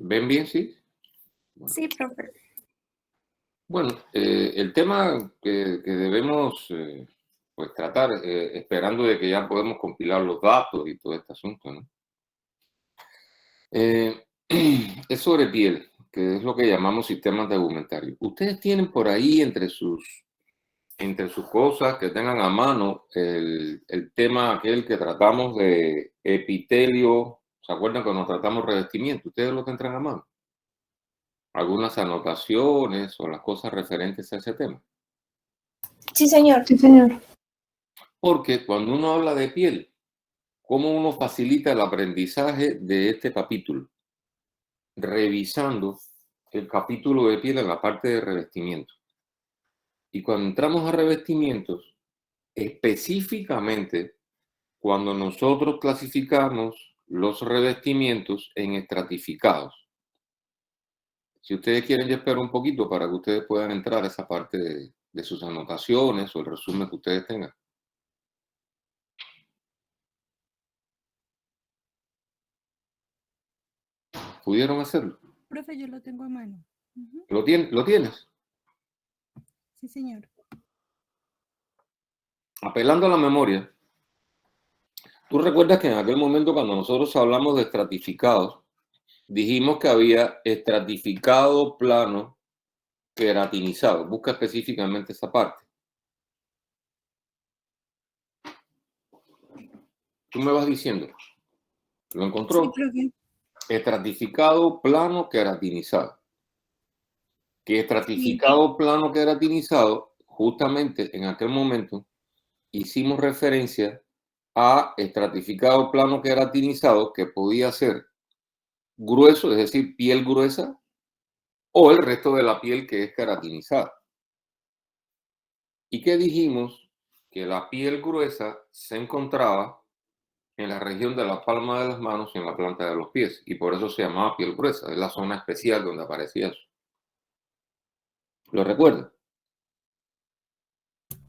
¿Ven bien, sí? Bueno, Sí, profe. bueno, el tema que debemos pues tratar, esperando de que ya podemos compilar los datos y todo este asunto, ¿no? Eh, es sobre piel, que es lo que llamamos sistemas tegumentarios. Ustedes tienen por ahí entre sus cosas que tengan a mano el tema aquel que tratamos de epitelio. ¿Se acuerdan cuando tratamos revestimiento? Ustedes lo tendrán a mano. Algunas anotaciones o las cosas referentes a ese tema. Sí, señor. Sí, señor. Porque cuando uno habla de piel, ¿cómo uno facilita el aprendizaje de este capítulo? Revisando el capítulo de piel en la parte de revestimiento. Y cuando entramos a revestimientos, específicamente cuando nosotros clasificamos los revestimientos en estratificados. Si ustedes quieren, yo espero un poquito para que ustedes puedan entrar a esa parte de sus anotaciones o el resumen que ustedes tengan. ¿Pudieron hacerlo? Profe, yo lo tengo a mano. ¿Lo tienes? Sí, señor. Apelando a la memoria, tú recuerdas que en aquel momento cuando nosotros hablamos de estratificados, dijimos que había estratificado plano queratinizado. Busca específicamente esa parte. Tú me vas diciendo, ¿lo encontró? Sí, profe. Estratificado plano queratinizado. Que estratificado plano queratinizado, justamente en aquel momento hicimos referencia a estratificado plano queratinizado que podía ser grueso, es decir, piel gruesa, o el resto de la piel que es queratinizada. ¿Y qué dijimos? Que la piel gruesa se encontraba en la región de la palma de las manos y en la planta de los pies, y por eso se llamaba piel gruesa, es la zona especial donde aparecía eso. ¿Lo recuerdan?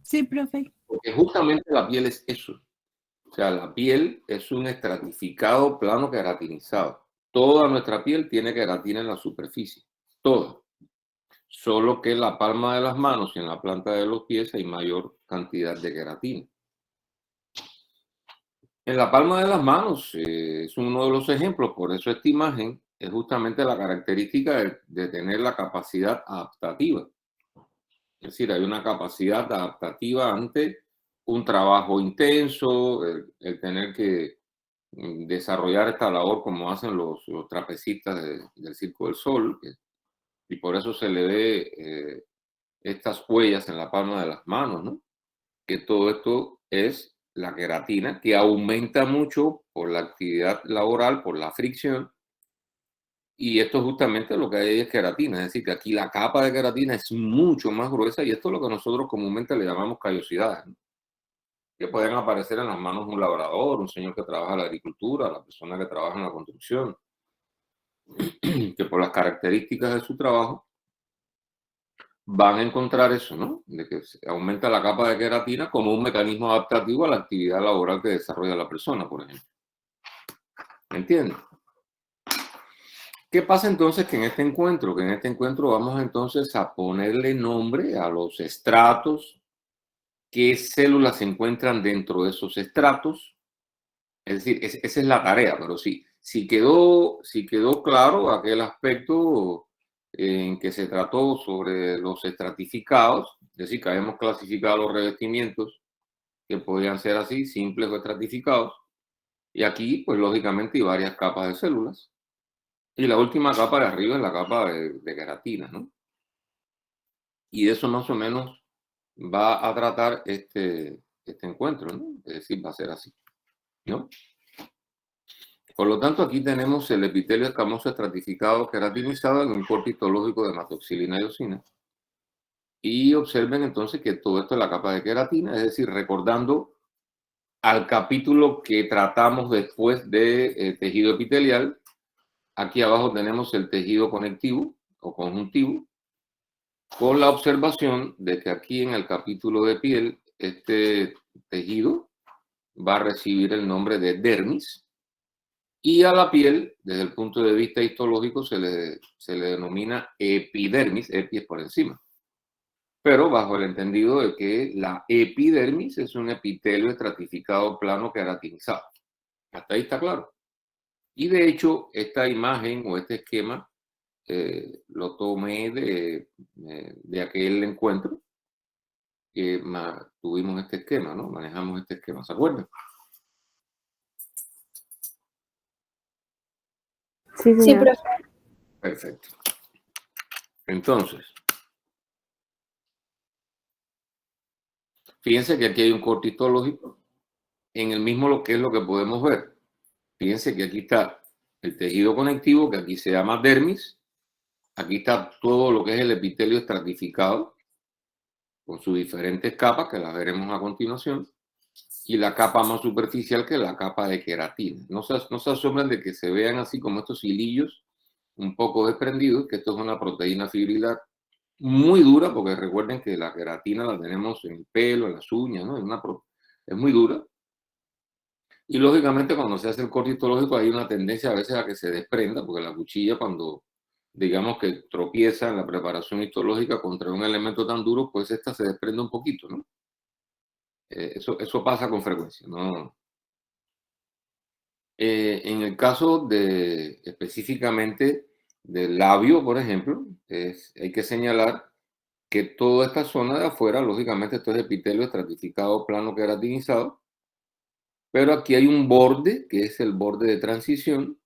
Sí, profe. Porque justamente la piel es eso. O sea, la piel es un estratificado plano queratinizado. Toda nuestra piel tiene queratina en la superficie. Toda. Solo que en la palma de las manos y en la planta de los pies hay mayor cantidad de queratina. En la palma de las manos es uno de los ejemplos, por eso esta imagen es justamente la característica de tener la capacidad adaptativa. Es decir, hay una capacidad adaptativa ante un trabajo intenso, el tener que desarrollar esta labor como hacen los trapecistas del Circo del Sol, y por eso se le ve estas huellas en la palma de las manos, ¿no? Que todo esto es la queratina, que aumenta mucho por la actividad laboral, por la fricción, y esto justamente lo que hay es queratina, es decir, que aquí la capa de queratina es mucho más gruesa, y esto es lo que nosotros comúnmente le llamamos callosidades, ¿no? Que pueden aparecer en las manos de un labrador, un señor que trabaja en la agricultura, la persona que trabaja en la construcción, que por las características de su trabajo van a encontrar eso, ¿no? De que se aumenta la capa de queratina como un mecanismo adaptativo a la actividad laboral que desarrolla la persona, por ejemplo. ¿Me entiendes? ¿Qué pasa entonces que en este encuentro? Que en este encuentro vamos entonces a ponerle nombre a los estratos, qué células se encuentran dentro de esos estratos. Es decir, esa es la tarea, pero sí, si quedó claro aquel aspecto en que se trató sobre los estratificados, es decir, que habíamos clasificado los revestimientos que podían ser así, simples o estratificados, y aquí, pues lógicamente, hay varias capas de células, y la última capa de arriba es la capa de queratina, ¿no? Y de eso más o menos va a tratar este encuentro, ¿no? Es decir, va a ser así, ¿no? Por lo tanto, aquí tenemos el epitelio escamoso estratificado queratinizado en un corte histológico de hematoxilina y eosina. Y observen entonces que todo esto es la capa de queratina, es decir, recordando al capítulo que tratamos después de tejido epitelial, aquí abajo tenemos el tejido conectivo o conjuntivo, con la observación de que aquí en el capítulo de piel, este tejido va a recibir el nombre de dermis, Y a la piel, desde el punto de vista histológico, se le denomina epidermis, epi es por encima, pero bajo el entendido de que la epidermis es un epitelio estratificado plano queratinizado. Hasta ahí está claro. Y de hecho, esta imagen o este esquema lo tomé de aquel encuentro que tuvimos este esquema, ¿no? Manejamos este esquema, ¿se acuerdan? Sí, Sí, señor. profe. Perfecto. Entonces, fíjense que aquí hay un corte histológico en el mismo lo que es lo que podemos ver. Fíjense que aquí está el tejido conectivo, que aquí se llama dermis. Aquí está todo lo que es el epitelio estratificado, con sus diferentes capas, que las veremos a continuación. Y la capa más superficial, que es la capa de queratina. No se asombren de que se vean así como estos hilillos un poco desprendidos, que esto es una proteína fibrilar muy dura, porque recuerden que la queratina la tenemos en el pelo, en las uñas, ¿no? Es muy dura. Y lógicamente cuando se hace el corte histológico hay una tendencia a veces a que se desprenda, porque la cuchilla cuando digamos que tropieza en la preparación histológica contra un elemento tan duro, pues esta se desprende un poquito, ¿no? Eso pasa con frecuencia, ¿no? En el caso de específicamente del labio, por ejemplo, hay que señalar que toda esta zona de afuera, lógicamente, esto es epitelio estratificado plano queratinizado, pero aquí hay un borde, que es el borde de transición,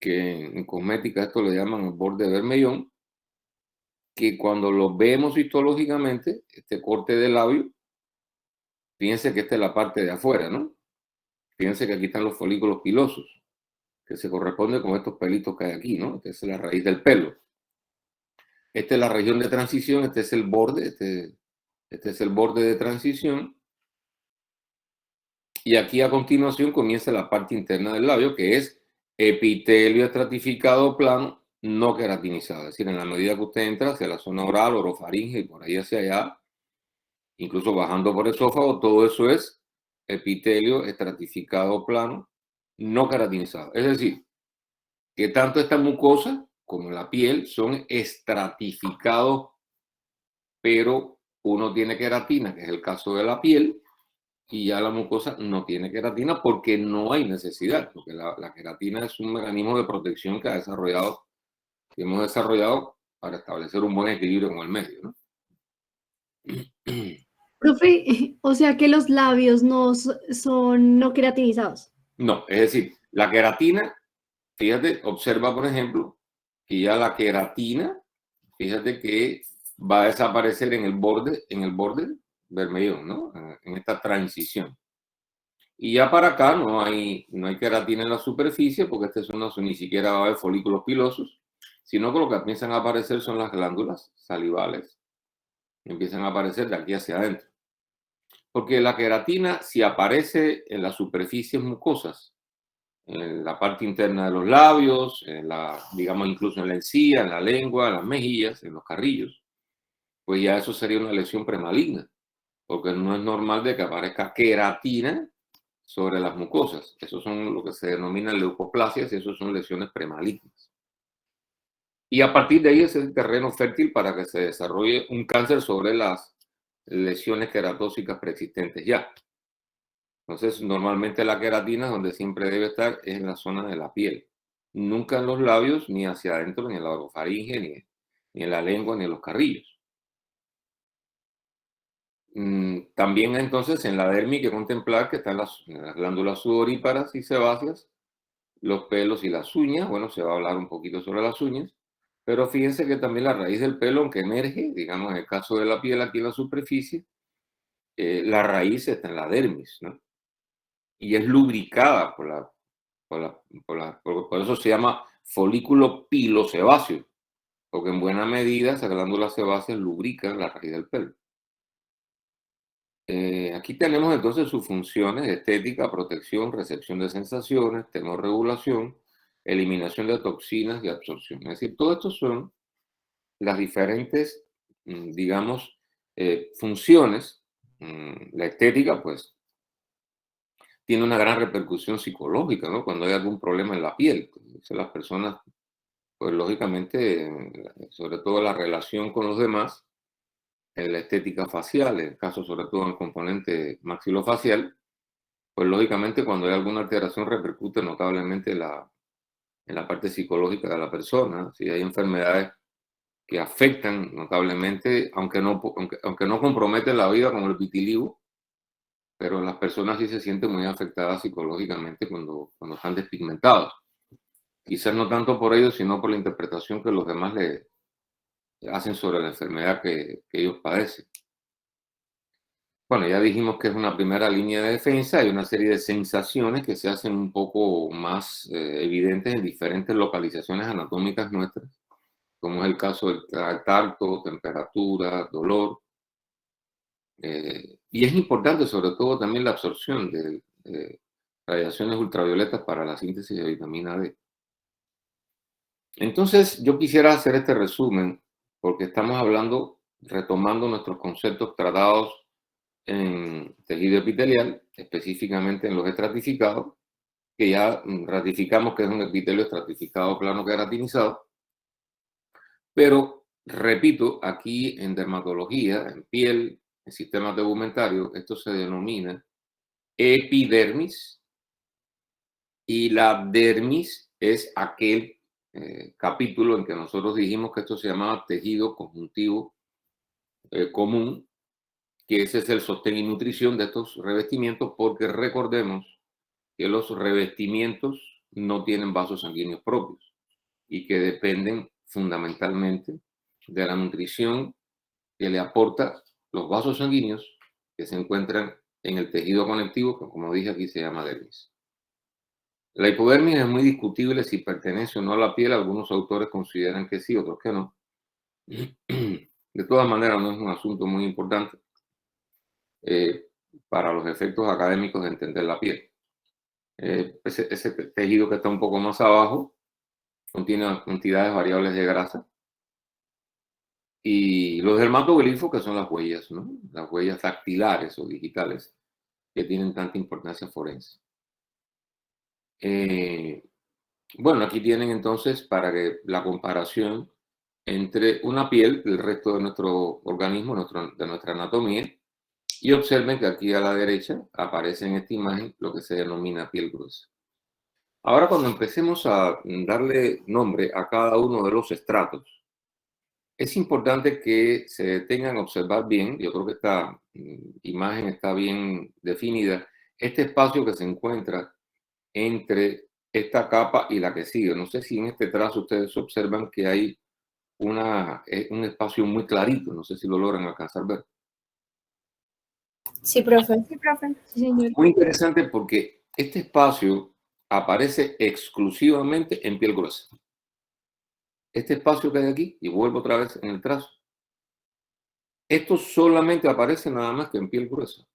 que en cosmética esto le llaman el borde de Bermellón, que cuando lo vemos histológicamente, este corte de labio, fíjense que esta es la parte de afuera, ¿no? Fíjense que aquí están los folículos pilosos, que se corresponde con estos pelitos que hay aquí, ¿no? Esta es la raíz del pelo. Esta es la región de transición, este es el borde, este es el borde de transición. Y aquí a continuación comienza la parte interna del labio, que es epitelio estratificado plano no queratinizado. Es decir, en la medida que usted entra hacia la zona oral, orofaringe y por ahí hacia allá, incluso bajando por el esófago, todo eso es epitelio estratificado plano no queratinizado. Es decir, que tanto esta mucosa como la piel son estratificados, pero uno tiene queratina, que es el caso de la piel, y ya la mucosa no tiene queratina porque no hay necesidad, porque la queratina es un mecanismo de protección que hemos desarrollado para establecer un buen equilibrio con el medio, ¿no? Profe, o sea que los labios son no queratinizados. No, es decir, la queratina, fíjate, observa por ejemplo, que ya la queratina, fíjate que va a desaparecer en el borde vermellón, ¿no? En esta transición. Y ya para acá no hay queratina en la superficie, porque esta zona ni siquiera va a haber folículos pilosos, sino que lo que empiezan a aparecer son las glándulas salivales. Empiezan a aparecer de aquí hacia adentro. Porque la queratina, si aparece en las superficies mucosas, en la parte interna de los labios, digamos incluso en la encía, en la lengua, en las mejillas, en los carrillos, pues ya eso sería una lesión premaligna, porque no es normal de que aparezca queratina sobre las mucosas. Esos son lo que se denominan leucoplasias y esos son lesiones premalignas. Y a partir de ahí es el terreno fértil para que se desarrolle un cáncer sobre las lesiones queratóxicas preexistentes ya. Entonces, normalmente la queratina, donde siempre debe estar, es en la zona de la piel. Nunca en los labios, ni hacia adentro, ni en la orofaringe, ni en la lengua, ni en los carrillos. También entonces en la dermis hay que contemplar que están las glándulas sudoríparas y sebáceas, los pelos y las uñas. Bueno, se va a hablar un poquito sobre las uñas, pero fíjense que también la raíz del pelo, aunque emerge, digamos en el caso de la piel aquí en la superficie, la raíz está en la dermis, ¿no? Y es lubricada por eso se llama folículo pilosebáceo, porque en buena medida esas glándulas sebáceas lubrican la raíz del pelo. Aquí tenemos entonces sus funciones: estética, protección, recepción de sensaciones, termorregulación, eliminación de toxinas y absorción. Es decir, todo esto son las diferentes, digamos, funciones. La estética, pues, tiene una gran repercusión psicológica, ¿no? Cuando hay algún problema en la piel. Entonces, las personas, pues lógicamente, sobre todo la relación con los demás, en la estética facial, en el caso sobre todo en el componente maxilofacial, pues lógicamente cuando hay alguna alteración repercute notablemente en la parte psicológica de la persona. Si hay enfermedades que afectan notablemente, aunque no comprometen la vida como el vitiligo, pero las personas sí se sienten muy afectadas psicológicamente cuando están despigmentados. Quizás no tanto por ellos, sino por la interpretación que los demás le hacen sobre la enfermedad que ellos padecen. Bueno, ya dijimos que es una primera línea de defensa. Hay una serie de sensaciones que se hacen un poco más evidentes en diferentes localizaciones anatómicas nuestras, como es el caso del tacto, temperatura, dolor. Y es importante sobre todo también la absorción de radiaciones ultravioletas para la síntesis de vitamina D. Entonces, yo quisiera hacer este resumen porque estamos hablando, retomando nuestros conceptos tratados en tejido epitelial, específicamente en los estratificados, que ya ratificamos que es un epitelio estratificado plano queratinizado. Pero, repito, aquí en dermatología, en piel, en sistema tegumentario, esto se denomina epidermis, y la dermis es aquel capítulo en que nosotros dijimos que esto se llamaba tejido conjuntivo común, que ese es el sostén y nutrición de estos revestimientos, porque recordemos que los revestimientos no tienen vasos sanguíneos propios y que dependen fundamentalmente de la nutrición que le aporta los vasos sanguíneos que se encuentran en el tejido conectivo, que como dije aquí se llama dermis. La hipodermis es muy discutible si pertenece o no a la piel. Algunos autores consideran que sí, otros que no. De todas maneras, no es un asunto muy importante para los efectos académicos de entender la piel. Ese tejido que está un poco más abajo contiene cantidades variables de grasa. Y los dermatoglifos, que son las huellas, ¿no? Las huellas dactilares o digitales que tienen tanta importancia forense. Bueno, aquí tienen entonces para que la comparación entre una piel y el resto de nuestro organismo, de nuestra anatomía, y observen que aquí a la derecha aparece en esta imagen lo que se denomina piel gruesa. Ahora, cuando empecemos a darle nombre a cada uno de los estratos, es importante que se detengan a observar bien. Yo creo que esta imagen está bien definida. Este espacio que se encuentra entre esta capa y la que sigue. No sé si en este trazo ustedes observan que hay un espacio muy clarito. No sé si lo logran alcanzar a ver. Sí, profe. Sí, profe. Sí, señor. Muy interesante porque este espacio aparece exclusivamente en piel gruesa. Este espacio que hay aquí, y vuelvo otra vez en el trazo, esto solamente aparece nada más que en piel gruesa.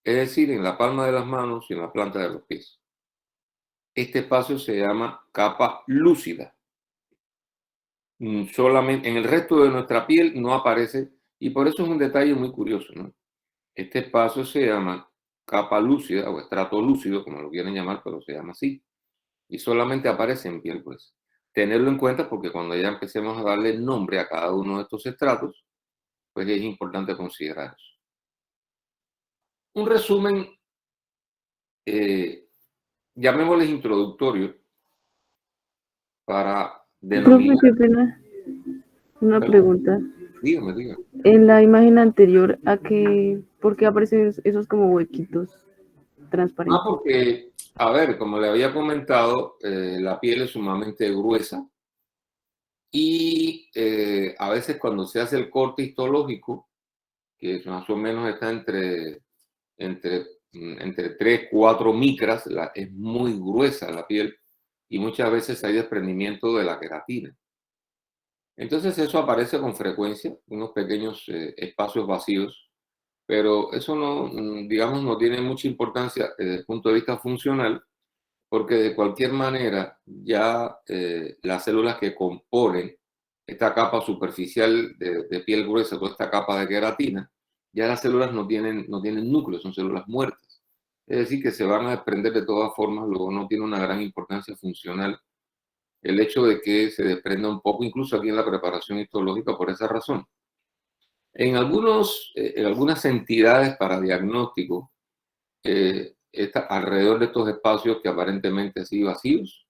Es decir, en la palma de las manos y en la planta de los pies. Este espacio se llama capa lúcida. Solamente en el resto de nuestra piel no aparece, y por eso es un detalle muy curioso, ¿no? Este espacio se llama capa lúcida o estrato lúcido, como lo quieren llamar, pero se llama así. Y solamente aparece en piel gruesa. Tenerlo en cuenta porque cuando ya empecemos a darle nombre a cada uno de estos estratos, pues es importante considerar eso. Un resumen, llamémosles introductorio, para denominar. Profe, qué pena. Una pregunta. Dígame. En la imagen anterior, ¿por qué aparecen esos como huequitos transparentes? Porque, a ver, como le había comentado, la piel es sumamente gruesa y a veces cuando se hace el corte histológico, que más o menos está entre 3, 4 micras, es muy gruesa la piel y muchas veces hay desprendimiento de la queratina. Entonces eso aparece con frecuencia, unos pequeños espacios vacíos, pero eso no, digamos, no tiene mucha importancia desde el punto de vista funcional, porque de cualquier manera ya las células que componen esta capa superficial de piel gruesa, toda esta capa de queratina, ya las células no tienen núcleo, son células muertas. es decir, que se van a desprender de todas formas, luego no tiene una gran importancia funcional el hecho de que se desprenda un poco, incluso aquí en la preparación histológica, por esa razón. En algunas entidades para diagnóstico, alrededor de estos espacios que aparentemente así vacíos,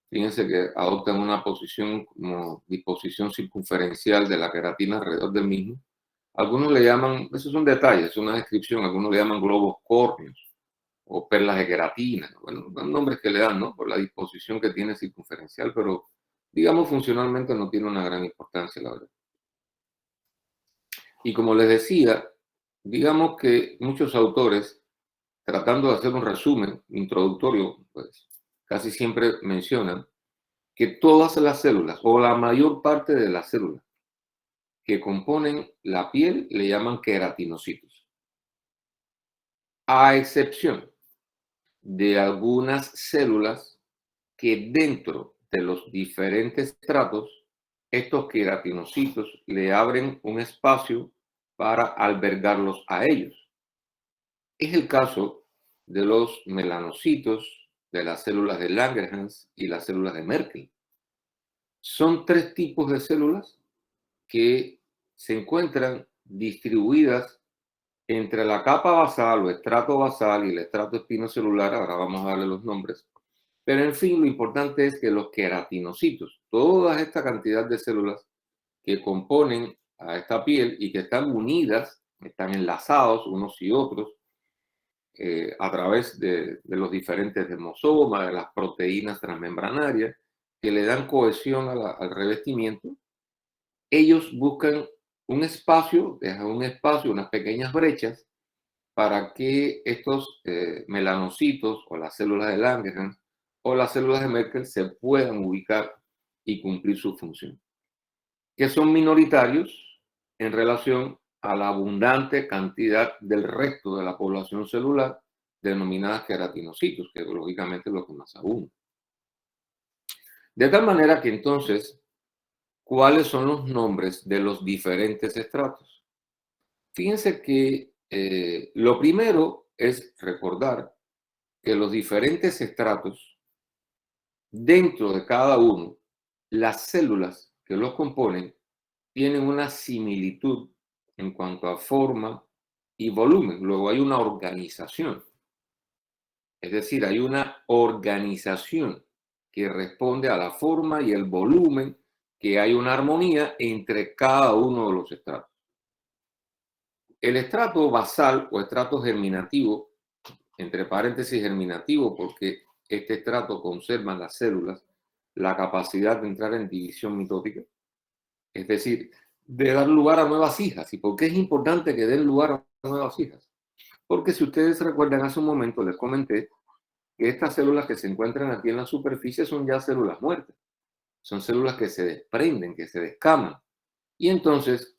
fíjense que adoptan una posición como disposición circunferencial de la queratina alrededor del mismo. Algunos le llaman, esos son detalles, es una descripción, algunos le llaman globos córneos o perlas de queratina. Bueno, son nombres que le dan, ¿no? Por la disposición que tiene circunferencial, pero digamos funcionalmente no tiene una gran importancia, la verdad. Y como les decía, digamos que muchos autores, tratando de hacer un resumen introductorio, pues casi siempre mencionan que todas las células, o la mayor parte de las células que componen la piel, le llaman queratinocitos. A excepción de algunas células que dentro de los diferentes estratos, estos queratinocitos le abren un espacio para albergarlos a ellos. Es el caso de los melanocitos, de las células de Langerhans y las células de Merkel. Son tres tipos de células que se encuentran distribuidas entre la capa basal o estrato basal y el estrato espinocelular. Ahora vamos a darle los nombres. Pero en fin, lo importante es que los queratinocitos, toda esta cantidad de células que componen a esta piel y que están unidas, están enlazados unos y otros a través de los diferentes dermosomas, de las proteínas transmembranarias, que le dan cohesión al revestimiento. Ellos buscan un espacio, dejan un espacio, unas pequeñas brechas, para que estos melanocitos o las células de Langerhans o las células de Merkel se puedan ubicar y cumplir su función, que son minoritarios en relación a la abundante cantidad del resto de la población celular denominadas queratinocitos, que lógicamente es lo que más abunda. De tal manera que entonces, ¿cuáles son los nombres de los diferentes estratos? Fíjense que lo primero es recordar que los diferentes estratos, dentro de cada uno, las células que los componen tienen una similitud en cuanto a forma y volumen. Luego hay una organización. Es decir, hay una organización que responde a la forma y el volumen, que hay una armonía entre cada uno de los estratos. El estrato basal o estrato germinativo, entre paréntesis germinativo, porque este estrato conserva en las células la capacidad de entrar en división mitótica, es decir, de dar lugar a nuevas hijas. ¿Y por qué es importante que den lugar a nuevas hijas? Porque si ustedes recuerdan, hace un momento les comenté que estas células que se encuentran aquí en la superficie son ya células muertas. Son células que se desprenden, que se descaman. Y entonces,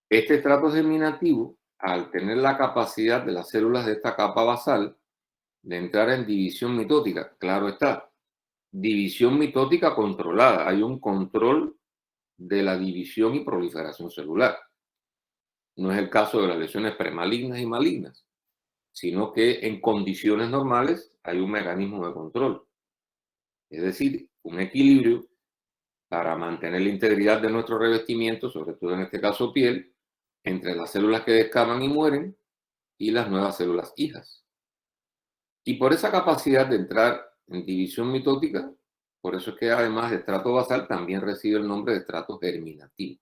este estrato germinativo, al tener la capacidad de las células de esta capa basal de entrar en división mitótica, claro está, división mitótica controlada. Hay un control de la división y proliferación celular. No es el caso de las lesiones premalignas y malignas, sino que en condiciones normales hay un mecanismo de control. Es decir, un equilibrio para mantener la integridad de nuestro revestimiento, sobre todo en este caso piel, entre las células que descaman y mueren y las nuevas células hijas. Y por esa capacidad de entrar en división mitótica, por eso es que además de estrato basal también recibe el nombre de estrato germinativo.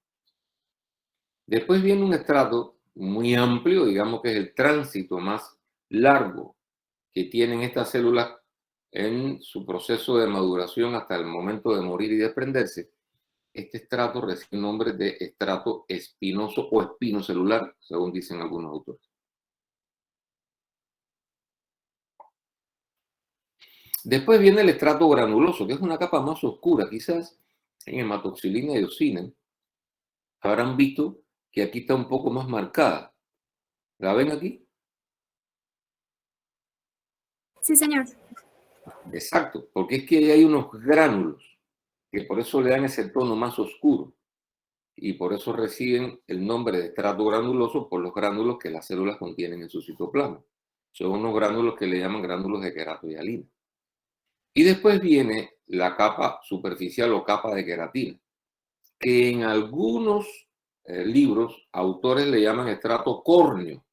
Después viene un estrato muy amplio, digamos que es el tránsito más largo que tienen estas células en su proceso de maduración hasta el momento de morir y desprenderse. Este estrato recibe el nombre de estrato espinoso o espinocelular, según dicen algunos autores. Después viene el estrato granuloso, que es una capa más oscura. Quizás en hematoxilina y eosina habrán visto que aquí está un poco más marcada. ¿La ven aquí? Sí, señor. Exacto, porque es que ahí hay unos gránulos que por eso le dan ese tono más oscuro y por eso reciben el nombre de estrato granuloso por los gránulos que las células contienen en su citoplasma. Son unos gránulos que le llaman gránulos de queratohialina. Y después viene la capa superficial o capa de queratina, que en algunos libros, autores le llaman estrato córneo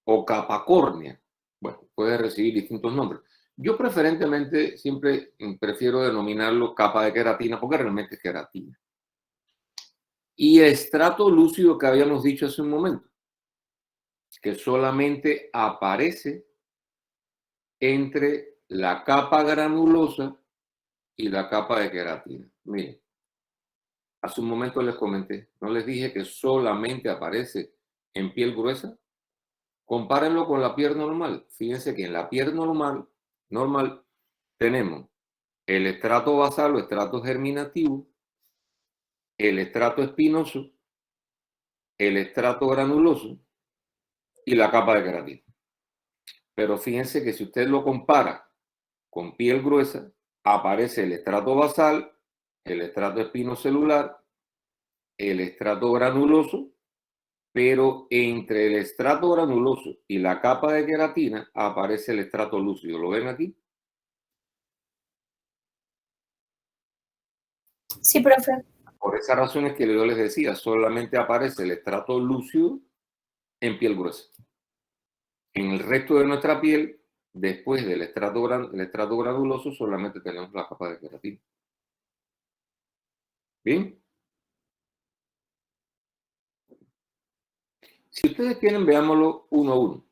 o capa córnea. Bueno, puede recibir distintos nombres. Yo preferentemente siempre prefiero denominarlo capa de queratina porque realmente es queratina. Y estrato lúcido que habíamos dicho hace un momento, que solamente aparece entre la capa granulosa y la capa de queratina. Miren, hace un momento les comenté, no les dije que solamente aparece en piel gruesa. Compárenlo con la piel normal. Fíjense que en la piel normal tenemos el estrato basal o estrato germinativo, el estrato espinoso, el estrato granuloso y la capa de queratina. Pero fíjense que si usted lo compara con piel gruesa, aparece el estrato basal, el estrato espinocelular, el estrato granuloso, pero entre el estrato granuloso y la capa de queratina aparece el estrato lúcido. ¿Lo ven aquí? Sí, profe. Por esa razón es que yo les decía, solamente aparece el estrato lúcido en piel gruesa. En el resto de nuestra piel, después del estrato granuloso, solamente tenemos la capa de queratina. ¿Bien? Si ustedes quieren, veámoslo uno a uno.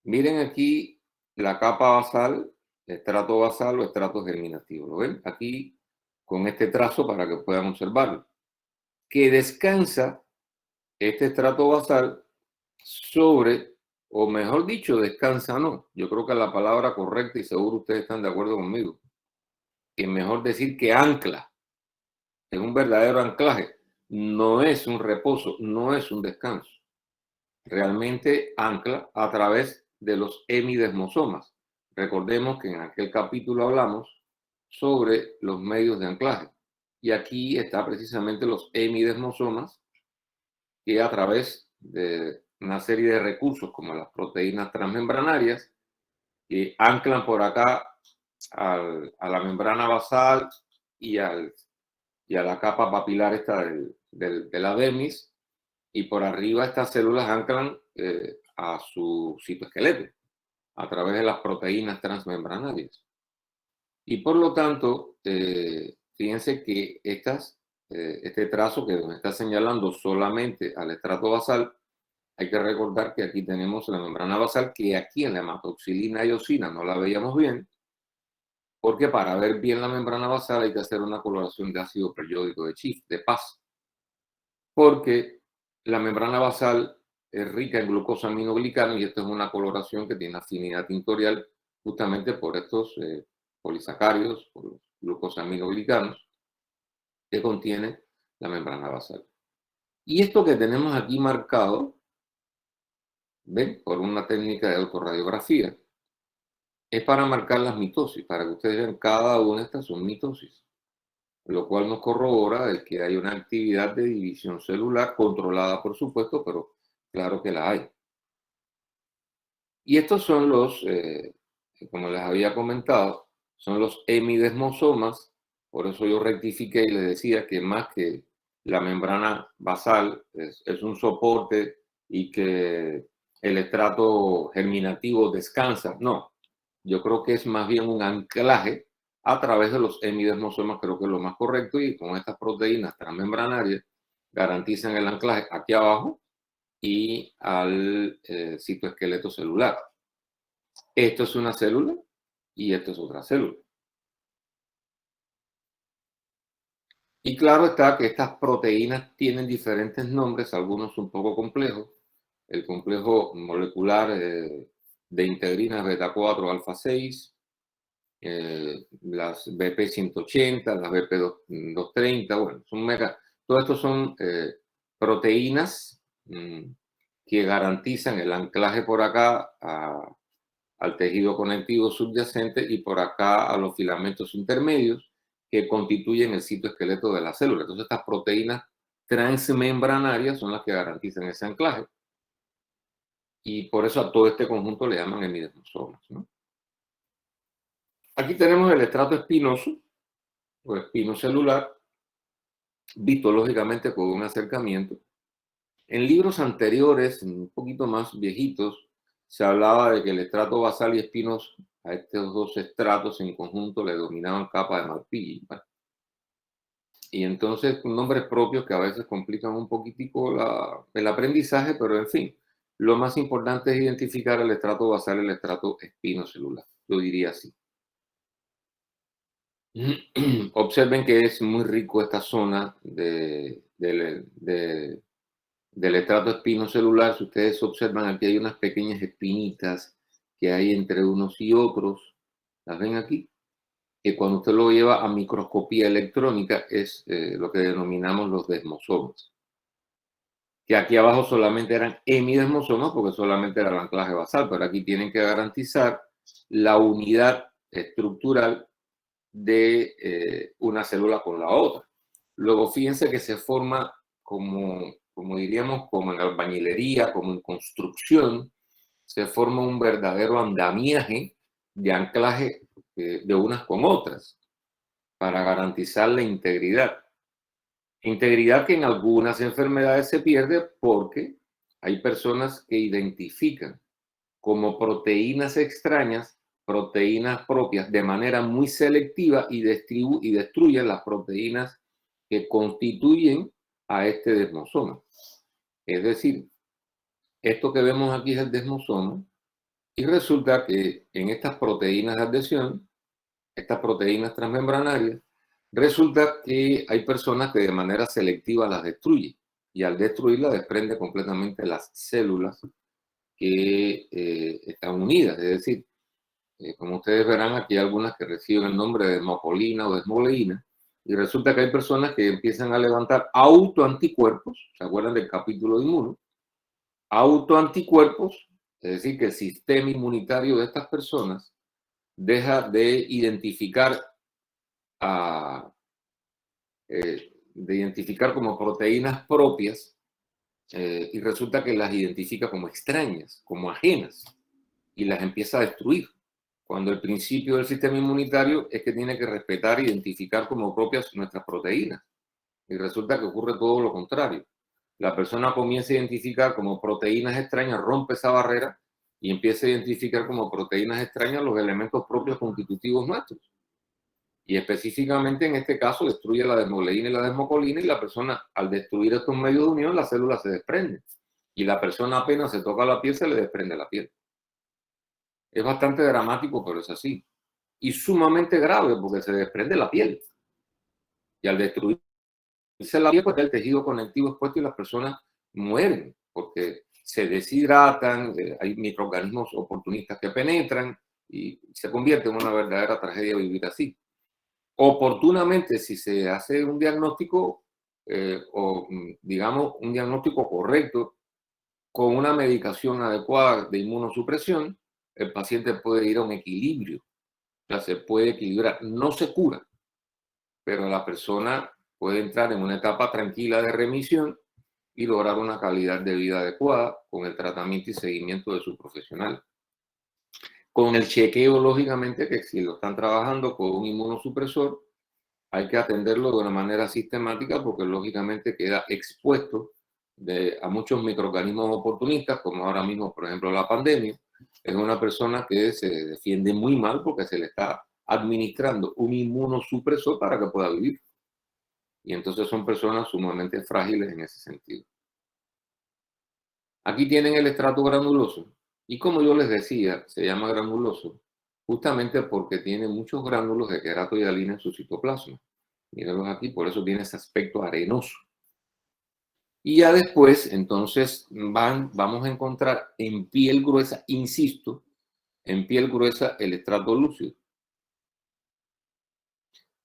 Miren aquí la capa basal, estrato basal o estrato germinativo. ¿Lo ven? Aquí con este trazo para que puedan observarlo. Que descansa este estrato basal sobre, o mejor dicho, descansa no. Yo creo que la palabra correcta, y seguro ustedes están de acuerdo conmigo, que mejor decir que ancla. Es un verdadero anclaje. No es un reposo, no es un descanso. Realmente ancla a través de los hemidesmosomas. Recordemos que en aquel capítulo hablamos sobre los medios de anclaje. Y aquí está precisamente los hemidesmosomas, que a través de una serie de recursos como las proteínas transmembranarias, que anclan por acá a la membrana basal y a la capa papilar esta de la dermis, y por arriba estas células anclan a su citoesqueleto a través de las proteínas transmembranarias. Y por lo tanto, fíjense que este trazo que nos está señalando solamente al estrato basal, hay que recordar que aquí tenemos la membrana basal, que aquí en la hematoxilina y eosina no la veíamos bien, porque para ver bien la membrana basal hay que hacer una coloración de ácido periódico de Schiff, de Paz, porque la membrana basal es rica en glucosaminoglicanos y esto es una coloración que tiene afinidad tintorial justamente por estos polisacáridos, por los glucosaminoglicanos que contiene la membrana basal. Y esto que tenemos aquí marcado, ¿ven? Por una técnica de autorradiografía, es para marcar las mitosis, para que ustedes vean cada una de estas son mitosis, lo cual nos corrobora de que hay una actividad de división celular controlada, por supuesto, pero claro que la hay. Y estos son los, como les había comentado, son los hemidesmosomas. Por eso yo rectifiqué y les decía que más que la membrana basal es un soporte y que el estrato germinativo descansa. No, yo creo que es más bien un anclaje a través de los hemidesmosomas, creo que es lo más correcto, y con estas proteínas transmembranarias garantizan el anclaje aquí abajo y al citoesqueleto celular. Esto es una célula y esto es otra célula. Y claro está que estas proteínas tienen diferentes nombres, algunos un poco complejos. El complejo molecular de integrinas beta-4 alfa-6, las BP180, las BP230, bueno, son todo esto son proteínas que garantizan el anclaje por acá al tejido conectivo subyacente y por acá a los filamentos intermedios que constituyen el citoesqueleto de la célula. Entonces estas proteínas transmembranarias son las que garantizan ese anclaje. Y por eso a todo este conjunto le llaman hemidesmosomas, ¿no? Aquí tenemos el estrato espinoso o espinocelular, visto lógicamente con un acercamiento. En libros anteriores, un poquito más viejitos, se hablaba de que el estrato basal y espinos, a estos dos estratos en conjunto le dominaban capa de marfil. Y entonces con nombres propios que a veces complican un poquitico el aprendizaje, pero en fin, lo más importante es identificar el estrato basal y el estrato espinocelular. Yo diría así. Observen que es muy rico esta zona del estrato espinocelular. Si ustedes observan, aquí hay unas pequeñas espinitas que hay entre unos y otros. ¿Las ven aquí? Que cuando usted lo lleva a microscopía electrónica es lo que denominamos los desmosomas. Que aquí abajo solamente eran hemidesmosomas porque solamente era el anclaje basal, pero aquí tienen que garantizar la unidad estructural de una célula con la otra. Luego fíjense que se forma como diríamos, como en albañilería, como en construcción, se forma un verdadero andamiaje de anclaje de unas con otras para garantizar la integridad. Integridad que en algunas enfermedades se pierde porque hay personas que identifican como proteínas extrañas proteínas propias de manera muy selectiva y destruyen las proteínas que constituyen a este desmosoma. Es decir, esto que vemos aquí es el desmosoma y resulta que en estas proteínas de adhesión, estas proteínas transmembranarias, resulta que hay personas que de manera selectiva las destruyen y al destruirlas desprende completamente las células que están unidas. Es decir, como ustedes verán, aquí hay algunas que reciben el nombre de desmocolina o desmoleína y resulta que hay personas que empiezan a levantar autoanticuerpos, ¿se acuerdan del capítulo de inmuno? Autoanticuerpos, es decir, que el sistema inmunitario de estas personas deja de identificar como proteínas propias y resulta que las identifica como extrañas, como ajenas y las empieza a destruir. Cuando el principio del sistema inmunitario es que tiene que respetar e identificar como propias nuestras proteínas. Y resulta que ocurre todo lo contrario. La persona comienza a identificar como proteínas extrañas, rompe esa barrera y empieza a identificar como proteínas extrañas los elementos propios constitutivos nuestros. Y específicamente en este caso destruye la desmoleína y la desmocolina y la persona al destruir estos medios de unión, la célula se desprende. Y la persona apenas se toca la piel, se le desprende la piel. Es bastante dramático, pero es así. Y sumamente grave porque se desprende la piel. Y al destruirse la piel, pues el tejido conectivo expuesto y las personas mueren porque se deshidratan, hay microorganismos oportunistas que penetran y se convierte en una verdadera tragedia vivir así. Oportunamente, si se hace un diagnóstico o digamos un diagnóstico correcto con una medicación adecuada de inmunosupresión, el paciente puede ir a un equilibrio, o sea, se puede equilibrar, no se cura, pero la persona puede entrar en una etapa tranquila de remisión y lograr una calidad de vida adecuada con el tratamiento y seguimiento de su profesional. Con el chequeo, lógicamente, que si lo están trabajando con un inmunosupresor, hay que atenderlo de una manera sistemática porque lógicamente queda expuesto a muchos microorganismos oportunistas, como ahora mismo, por ejemplo, la pandemia. Es una persona que se defiende muy mal porque se le está administrando un inmunosupresor para que pueda vivir. Y entonces son personas sumamente frágiles en ese sentido. Aquí tienen el estrato granuloso. Y como yo les decía, se llama granuloso justamente porque tiene muchos gránulos de queratoidalina en su citoplasma. Mírenlos aquí, por eso tiene ese aspecto arenoso. Y ya después, entonces, vamos a encontrar en piel gruesa, insisto, en piel gruesa el estrato lúcido.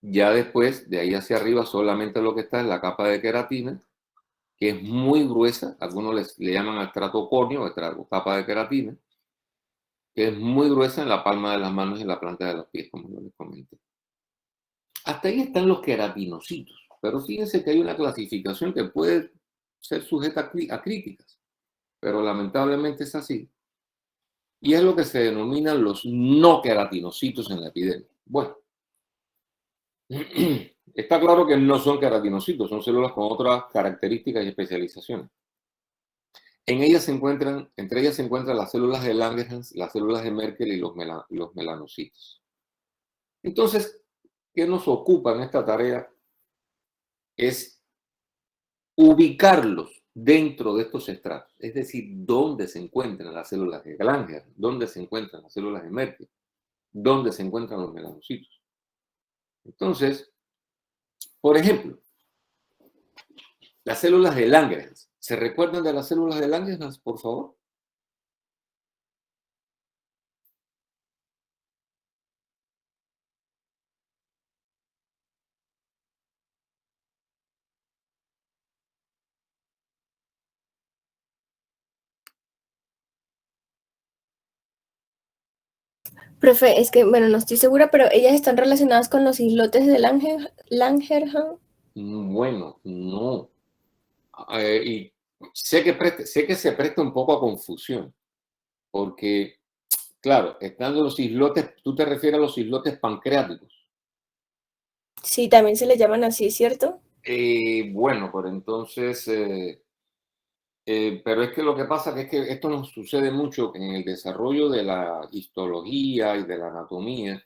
Ya después, de ahí hacia arriba, solamente lo que está es la capa de queratina, que es muy gruesa. Algunos le llaman estrato córneo, capa de queratina, que es muy gruesa en la palma de las manos y en la planta de los pies, como yo les comenté. Hasta ahí están los queratinocitos, pero fíjense que hay una clasificación que puede ser sujeta a críticas. pero lamentablemente es así. Y es lo que se denominan los no queratinocitos en la epidermis. Bueno, está claro que no son queratinocitos, son células con otras características y especializaciones. Entre ellas se encuentran las células de Langerhans, las células de Merkel y los melanocitos. Entonces, ¿qué nos ocupa en esta tarea? Es ubicarlos dentro de estos estratos, es decir, dónde se encuentran las células de Langerhans, dónde se encuentran las células de Merkel, dónde se encuentran los melanocitos. Entonces, por ejemplo, las células de Langerhans. ¿Se recuerdan de las células de Langerhans, por favor? Profe, es que, bueno, no estoy segura, pero ellas están relacionadas con los islotes de Langerhans. Bueno, no. Y sé que se presta un poco a confusión, porque, claro, estando los islotes, tú te refieres a los islotes pancreáticos. Sí, también se le llaman así, ¿cierto? Bueno, pero entonces, pero es que lo que pasa es que esto nos sucede mucho en el desarrollo de la histología y de la anatomía.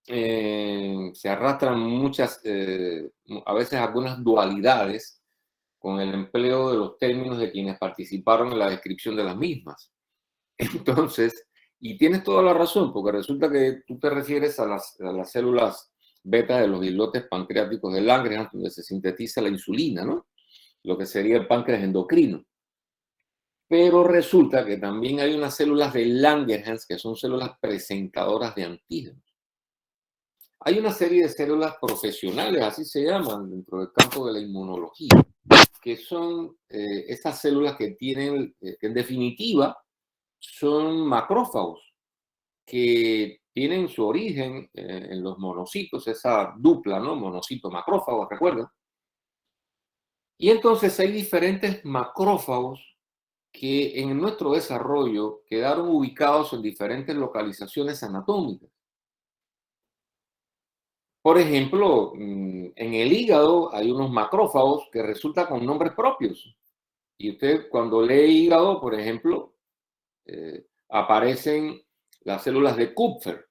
Se arrastran muchas, a veces algunas dualidades con el empleo de los términos de quienes participaron en la descripción de las mismas. Entonces, y tienes toda la razón, porque resulta que tú te refieres a las células beta de los islotes pancreáticos de Langerhans, donde se sintetiza la insulina, ¿no? Lo que sería el páncreas endocrino. Pero resulta que también hay unas células de Langerhans que son células presentadoras de antígenos. Hay una serie de células profesionales, así se llaman, dentro del campo de la inmunología, que son esas células que tienen, que en definitiva, son macrófagos, que tienen su origen en los monocitos, esa dupla, ¿no? Monocito-macrófago, ¿recuerdan? Y entonces hay diferentes macrófagos que en nuestro desarrollo quedaron ubicados en diferentes localizaciones anatómicas. Por ejemplo, en el hígado hay unos macrófagos que resultan con nombres propios. Y usted cuando lee hígado, por ejemplo, aparecen las células de Kupfer.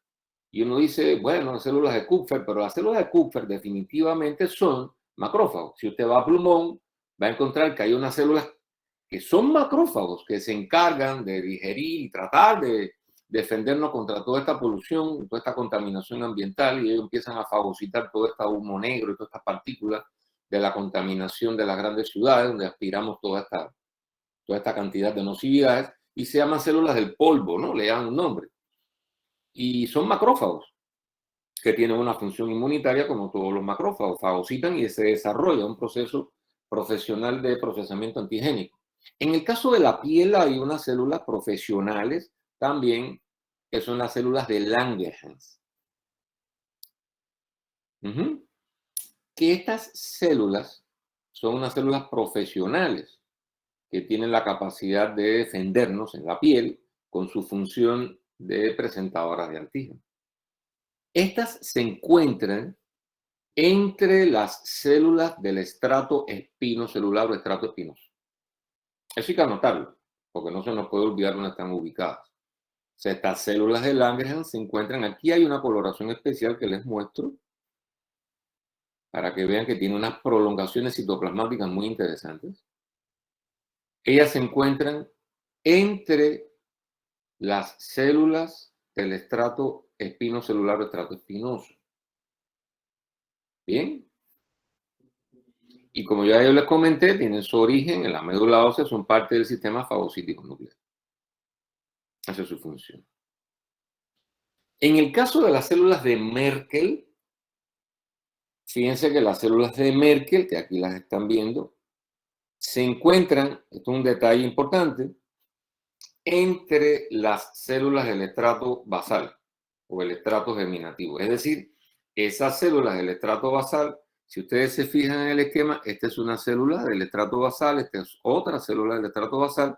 Y uno dice, bueno, las células de Kupfer, pero las células de Kupfer definitivamente son macrófagos. Si usted va a pulmón, va a encontrar que hay unas células que son macrófagos, que se encargan de digerir y tratar de defendernos contra toda esta polución, toda esta contaminación ambiental, y ellos empiezan a fagocitar todo este humo negro y todas estas partículas de la contaminación de las grandes ciudades, donde aspiramos toda esta cantidad de nocividades, y se llaman células del polvo, ¿no? Le dan un nombre. Y son macrófagos, que tienen una función inmunitaria como todos los macrófagos, fagocitan y se desarrolla un proceso profesional de procesamiento antigénico. En el caso de la piel hay unas células profesionales también, que son las células de Langerhans. Que estas células son unas células profesionales que tienen la capacidad de defendernos en la piel con su función de presentadoras de antígenos. Estas se encuentran entre las células del estrato espinocelular o estrato espinoso. Eso hay que anotarlo, porque no se nos puede olvidar dónde están ubicadas. O sea, estas células de Langerhans se encuentran aquí. Hay una coloración especial que les muestro para que vean que tiene unas prolongaciones citoplasmáticas muy interesantes. Ellas se encuentran entre las células del estrato espinocelular o estrato espinoso. Bien. Y como ya yo les comenté, tienen su origen en la médula ósea, son parte del sistema fagocítico nuclear. Esa es su función. En el caso de las células de Merkel, fíjense que las células de Merkel, que aquí las están viendo, se encuentran, esto es un detalle importante, entre las células del estrato basal o el estrato germinativo. Es decir, esas células del estrato basal, si ustedes se fijan en el esquema, esta es una célula del estrato basal, esta es otra célula del estrato basal,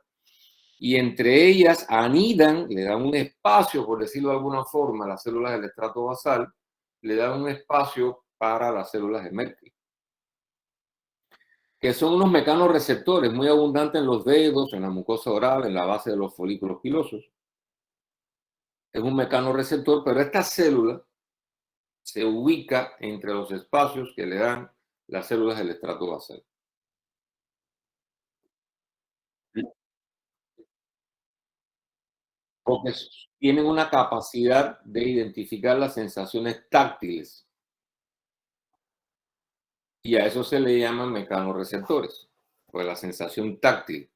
y entre ellas anidan, le dan un espacio, por decirlo de alguna forma, a las células del estrato basal, le dan un espacio para las células de Merkel, que son unos mecanorreceptores muy abundantes en los dedos, en la mucosa oral, en la base de los folículos pilosos. Es un mecanorreceptor, pero esta célula se ubica entre los espacios que le dan las células del estrato basal. Porque tienen una capacidad de identificar las sensaciones táctiles. Y a eso se le llaman mecanorreceptores, pues la sensación táctil.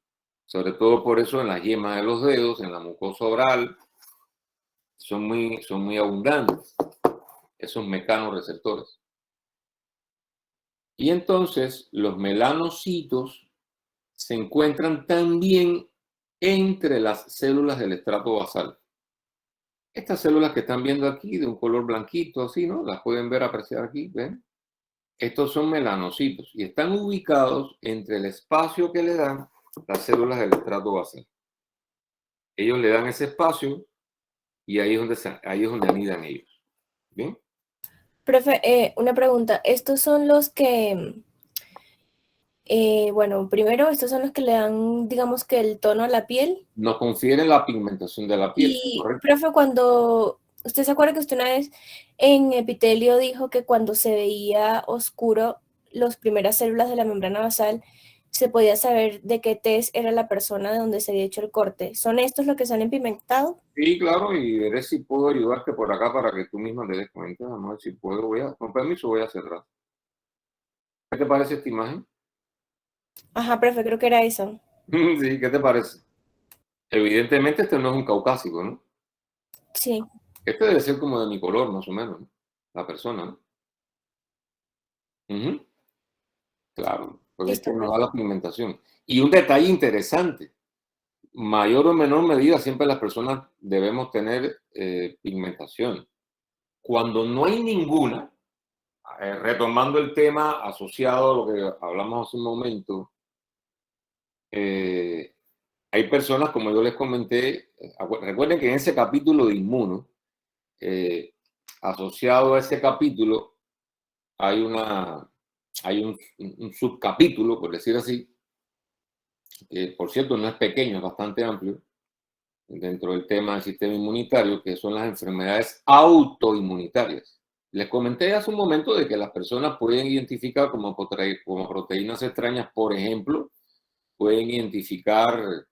Sobre todo por eso en las yemas de los dedos, en la mucosa oral, son muy abundantes esos mecanorreceptores. Y entonces los melanocitos se encuentran también entre las células del estrato basal. Estas células que están viendo aquí, de un color blanquito, así, ¿no? Las pueden ver, apreciar aquí, ¿ven? Estos son melanocitos y están ubicados entre el espacio que le dan las células del estrato basal. Ellos le dan ese espacio y ahí es donde anidan ellos. ¿Bien? Profe, una pregunta. Estos son los que, bueno, primero, estos son los que le dan, digamos que el tono a la piel. Nos confieren la pigmentación de la piel, Y, ¿correcto? profe, cuando, ¿usted se acuerda que usted una vez en epitelio dijo que cuando se veía oscuro las primeras células de la membrana basal, se podía saber de qué tez era la persona de donde se había hecho el corte? ¿Son estos los que salen pigmentados? Sí, claro, y veré si puedo ayudarte por acá para que tú misma te des cuenta. Vamos a ver si puedo. Con permiso, voy a cerrar. ¿Qué te parece esta imagen? Ajá, profe, creo que era eso. Sí, ¿qué te parece? Evidentemente este no es un caucásico, ¿no? Sí. Este debe ser como de mi color, más o menos, ¿no? La persona, ¿no? Ujú. Claro, porque es que Listo, nos profe. da la pigmentación. Y un detalle interesante, mayor o menor medida, siempre las personas debemos tener pigmentación. Cuando no hay ninguna, retomando el tema asociado a lo que hablamos hace un momento, hay personas, como yo les comenté, recuerden que en ese capítulo de Inmuno, asociado a ese capítulo, hay un subcapítulo, por decir así, que por cierto no es pequeño, es bastante amplio, dentro del tema del sistema inmunitario, que son las enfermedades autoinmunitarias. Les comenté hace un momento de que las personas pueden identificar como proteínas extrañas, por ejemplo, pueden identificar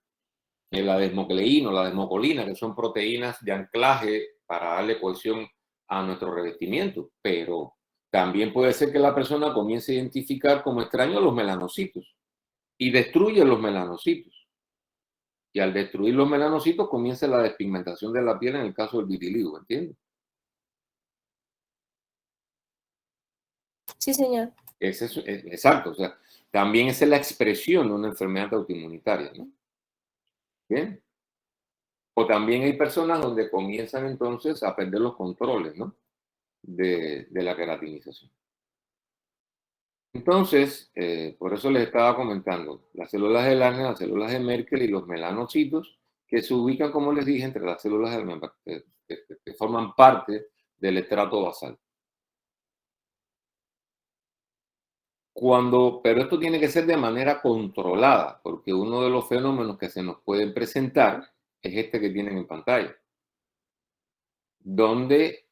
la desmocleína o la desmocolina, que son proteínas de anclaje para darle cohesión a nuestro revestimiento, pero también puede ser que la persona comience a identificar como extraños los melanocitos y destruye los melanocitos. Y al destruir los melanocitos comienza la despigmentación de la piel en el caso del vitiligo, ¿entiendes? Sí, señor. Exacto, o sea, también esa es la expresión de una enfermedad autoinmunitaria, ¿no? Bien. O también hay personas donde comienzan entonces a perder los controles, ¿no? De la queratinización. Entonces, por eso les estaba comentando, las células de Lange, las células de Merkel y los melanocitos, que se ubican, como les dije, entre las células que forman parte del estrato basal. Pero esto tiene que ser de manera controlada, porque uno de los fenómenos que se nos pueden presentar es este que tienen en pantalla, donde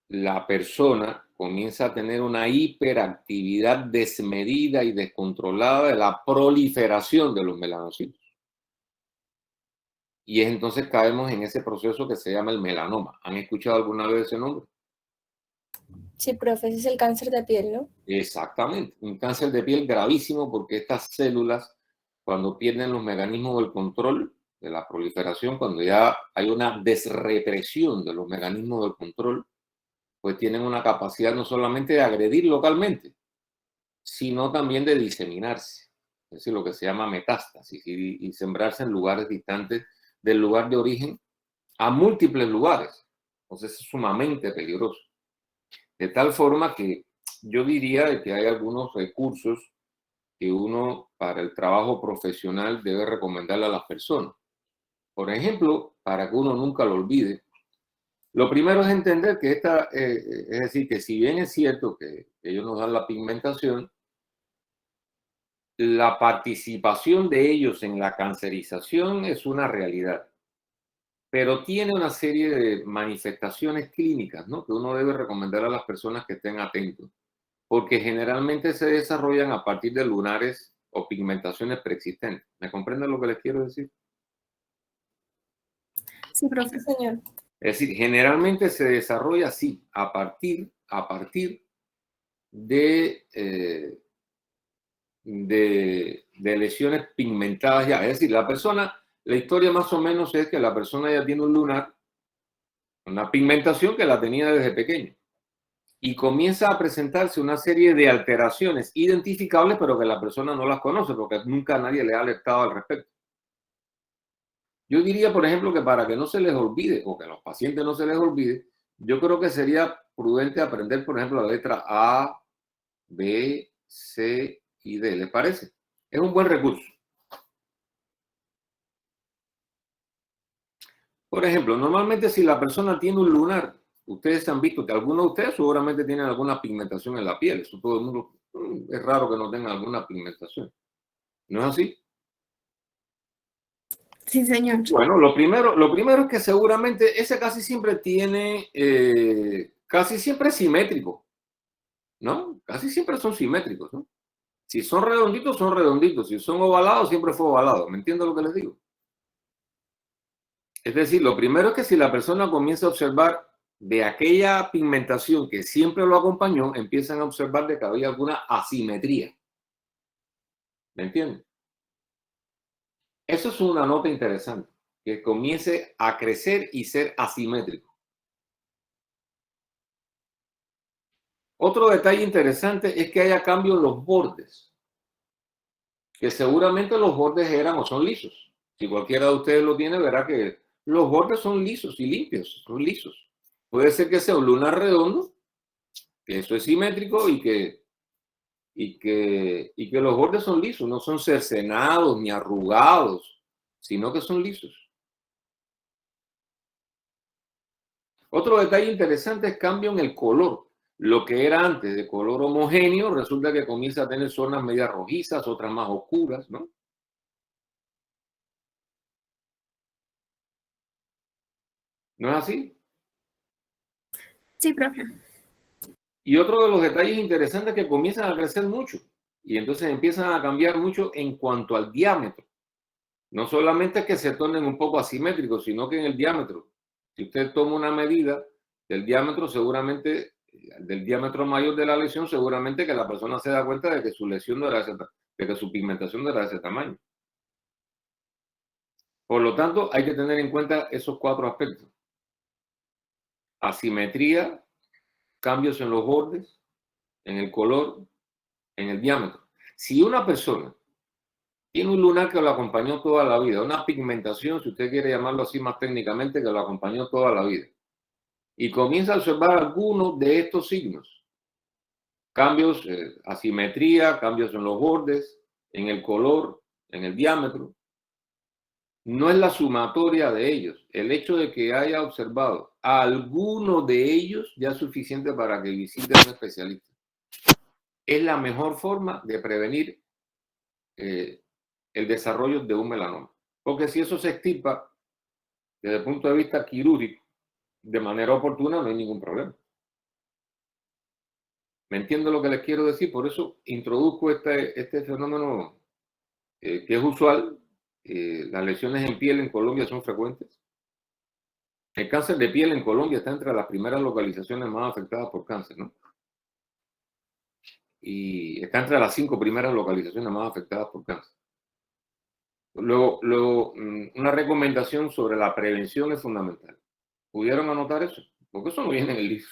la persona comienza a tener una hiperactividad desmedida y descontrolada de la proliferación de los melanocitos. Y es entonces caemos en ese proceso que se llama el melanoma. ¿Han escuchado alguna vez ese nombre? Sí, profe, ese es el cáncer de piel, ¿no? Exactamente, un cáncer de piel gravísimo porque estas células, cuando pierden los mecanismos del control de la proliferación, cuando ya hay una desrepresión de los mecanismos del control, pues tienen una capacidad no solamente de agredir localmente, sino también de diseminarse, es decir, lo que se llama metástasis y sembrarse en lugares distantes del lugar de origen a múltiples lugares. Entonces es sumamente peligroso. De tal forma que yo diría que hay algunos recursos que uno para el trabajo profesional debe recomendarle a las personas. Por ejemplo, para que uno nunca lo olvide, lo primero es entender que es decir, que si bien es cierto que ellos nos dan la pigmentación, la participación de ellos en la cancerización es una realidad, pero tiene una serie de manifestaciones clínicas, ¿no? Que uno debe recomendar a las personas que estén atentos, porque generalmente se desarrollan a partir de lunares o pigmentaciones preexistentes. ¿Me comprenden lo que les quiero decir? Sí, profe. Sí, señor. Es decir, generalmente se desarrolla así, a partir de lesiones pigmentadas ya. Es decir, la historia más o menos es que la persona ya tiene un lunar, una pigmentación que la tenía desde pequeño, y comienza a presentarse una serie de alteraciones identificables, pero que la persona no las conoce porque nunca nadie le ha alertado al respecto. Yo diría, por ejemplo, que para que no se les olvide, o que a los pacientes no se les olvide, yo creo que sería prudente aprender, por ejemplo, la letra A, B, C y D. ¿Les parece? Es un buen recurso. Por ejemplo, normalmente si la persona tiene un lunar, ustedes han visto que algunos de ustedes seguramente tienen alguna pigmentación en la piel. Eso todo el mundo, es raro que no tengan alguna pigmentación. ¿No es así? Sí, señor. Bueno, lo primero es que seguramente ese casi siempre tiene, casi siempre es simétrico, ¿no? Casi siempre son simétricos, ¿no? Si son redonditos, son redonditos. Si son ovalados, siempre fue ovalado. ¿Me entienden lo que les digo? Es decir, lo primero es que si la persona comienza a observar de aquella pigmentación que siempre lo acompañó, empiezan a observar de que había alguna asimetría. ¿Me entienden? Eso es una nota interesante, que comience a crecer y ser asimétrico. Otro detalle interesante es que haya cambio en los bordes, que seguramente los bordes eran o son lisos. Si cualquiera de ustedes lo tiene, verá que los bordes son lisos y limpios, son lisos. Puede ser que sea un lunar redondo, que eso es simétrico y que los bordes son lisos, no son cercenados ni arrugados, sino que son lisos. Otro detalle interesante es cambio en el color. Lo que era antes de color homogéneo resulta que comienza a tener zonas medias rojizas, otras más oscuras, ¿no? ¿No es así? Sí, profe. Y otro de los detalles interesantes es que comienzan a crecer mucho y entonces empiezan a cambiar mucho en cuanto al diámetro. No solamente es que se tornen un poco asimétricos, sino que en el diámetro. Si usted toma una medida del diámetro, seguramente, del diámetro mayor de la lesión, seguramente que la persona se da cuenta de que su lesión no era de que su pigmentación no era de ese tamaño. Por lo tanto, hay que tener en cuenta esos 4 aspectos. Asimetría, cambios en los bordes, en el color, en el diámetro. Si una persona tiene un lunar que lo acompañó toda la vida, una pigmentación, si usted quiere llamarlo así más técnicamente, que lo acompañó toda la vida, y comienza a observar algunos de estos signos, cambios, asimetría, cambios en los bordes, en el color, en el diámetro, no es la sumatoria de ellos. El hecho de que haya observado a alguno de ellos ya es suficiente para que visite a un especialista. Es la mejor forma de prevenir el desarrollo de un melanoma. Porque si eso se extirpa desde el punto de vista quirúrgico de manera oportuna, no hay ningún problema. ¿Me entiendo lo que les quiero decir? Por eso introduzco este fenómeno que es usual. Las lesiones en piel en Colombia son frecuentes. El cáncer de piel en Colombia está entre las primeras localizaciones más afectadas por cáncer, ¿no? Y está entre las 5 primeras localizaciones más afectadas por cáncer. Luego, una recomendación sobre la prevención es fundamental. ¿Pudieron anotar eso? Porque eso no viene en el libro.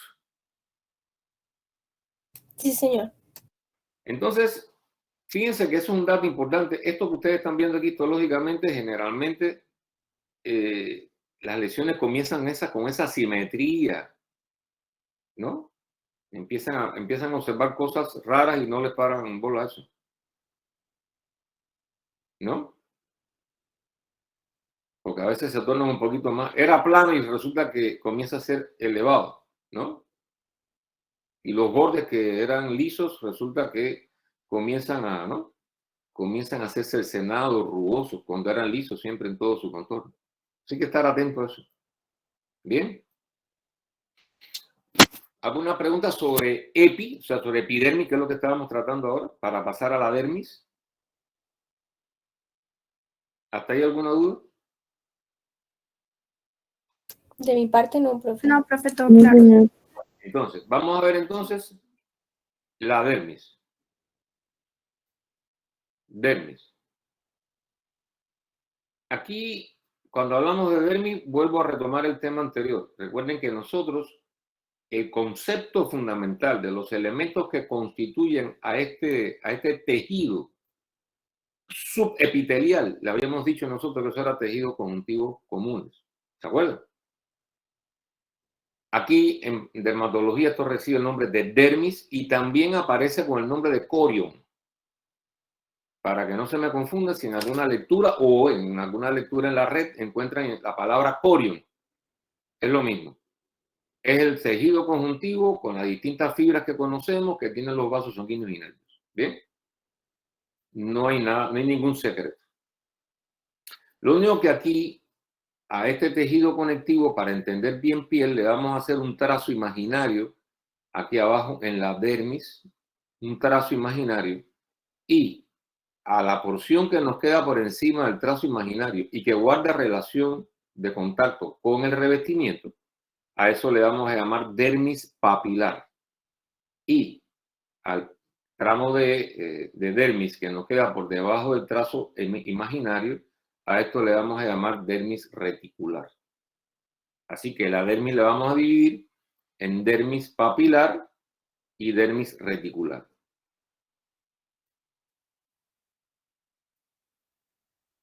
Sí, señor. Entonces, fíjense que eso es un dato importante. Esto que ustedes están viendo aquí, histológicamente, generalmente las lesiones comienzan con esa simetría, ¿no? Empiezan a observar cosas raras y no les paran bola a eso, ¿no? Ok. porque a veces se tornan un poquito más. Era plano y resulta que comienza a ser elevado, ¿no? Y los bordes que eran lisos resulta que comienzan a, ¿no? Comienzan a hacerse cercenados, rugosos, cuando eran lisos siempre en todo su contorno. Así que estar atento a eso. Bien. ¿Alguna pregunta sobre epi, o sea, sobre epidermis, que es lo que estábamos tratando ahora, para pasar a la dermis? ¿Hasta ahí alguna duda? De mi parte, no, profe. No, profe, todo No, claro. señor. Entonces, vamos a ver entonces la dermis. Dermis. Aquí, cuando hablamos de dermis, vuelvo a retomar el tema anterior. Recuerden que nosotros, el concepto fundamental de los elementos que constituyen a este tejido subepitelial, le habíamos dicho nosotros que eso era tejido conjuntivo comunes. ¿Se acuerdan? Aquí en dermatología esto recibe el nombre de dermis y también aparece con el nombre de corion. Para que no se me confunda, si en alguna lectura o en alguna lectura en la red encuentran la palabra corion, es lo mismo. Es el tejido conjuntivo con las distintas fibras que conocemos que tienen los vasos sanguíneos y nervios. ¿Bien? No hay nada, no hay ningún secreto. Lo único que aquí, a este tejido conectivo, para entender bien piel, le vamos a hacer un trazo imaginario aquí abajo en la dermis, un trazo imaginario, y a la porción que nos queda por encima del trazo imaginario y que guarda relación de contacto con el revestimiento, a eso le vamos a llamar dermis papilar. Y al tramo de dermis que nos queda por debajo del trazo imaginario, a esto le vamos a llamar dermis reticular. Así que la dermis la vamos a dividir en dermis papilar y dermis reticular.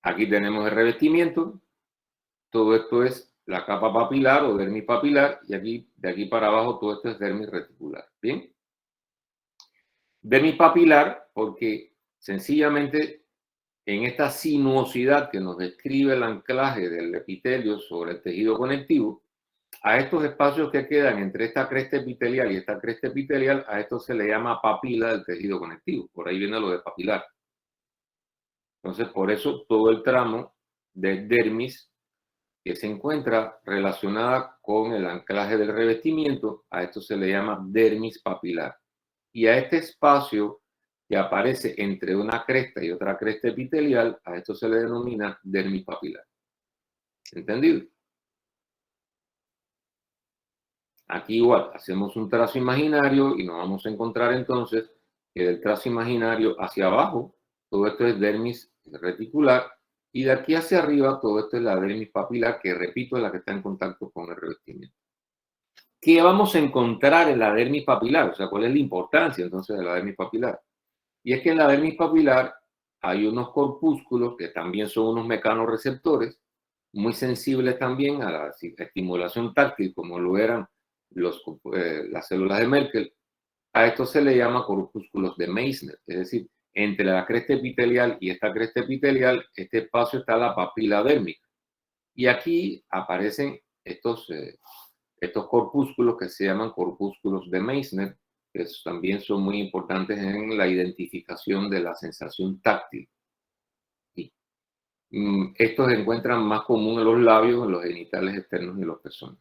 Aquí tenemos el revestimiento. Todo esto es la capa papilar o dermis papilar y aquí, de aquí para abajo, todo esto es dermis reticular. ¿Bien? Dermis papilar porque sencillamente en esta sinuosidad que nos describe el anclaje del epitelio sobre el tejido conectivo, a estos espacios que quedan entre esta cresta epitelial y esta cresta epitelial, a esto se le llama papila del tejido conectivo. Por ahí viene lo de papilar. Entonces, por eso todo el tramo de dermis que se encuentra relacionada con el anclaje del revestimiento, a esto se le llama dermis papilar. Y a este espacio que aparece entre una cresta y otra cresta epitelial, a esto se le denomina dermis papilar. ¿Entendido? Aquí igual, hacemos un trazo imaginario y nos vamos a encontrar entonces que del trazo imaginario hacia abajo, todo esto es dermis reticular, y de aquí hacia arriba, todo esto es la dermis papilar, que repito, es la que está en contacto con el revestimiento. ¿Qué vamos a encontrar en la dermis papilar? O sea, ¿cuál es la importancia entonces de la dermis papilar? Y es que en la dermis papilar hay unos corpúsculos que también son unos mecanorreceptores, muy sensibles también a la estimulación táctil, como lo eran las células de Merkel. A esto se le llama corpúsculos de Meissner, es decir, entre la cresta epitelial y esta cresta epitelial, este espacio está la papila dérmica. Y aquí aparecen estos corpúsculos que se llaman corpúsculos de Meissner, que también son muy importantes en la identificación de la sensación táctil. Y, estos se encuentran más común en los labios, en los genitales externos y en los pezones.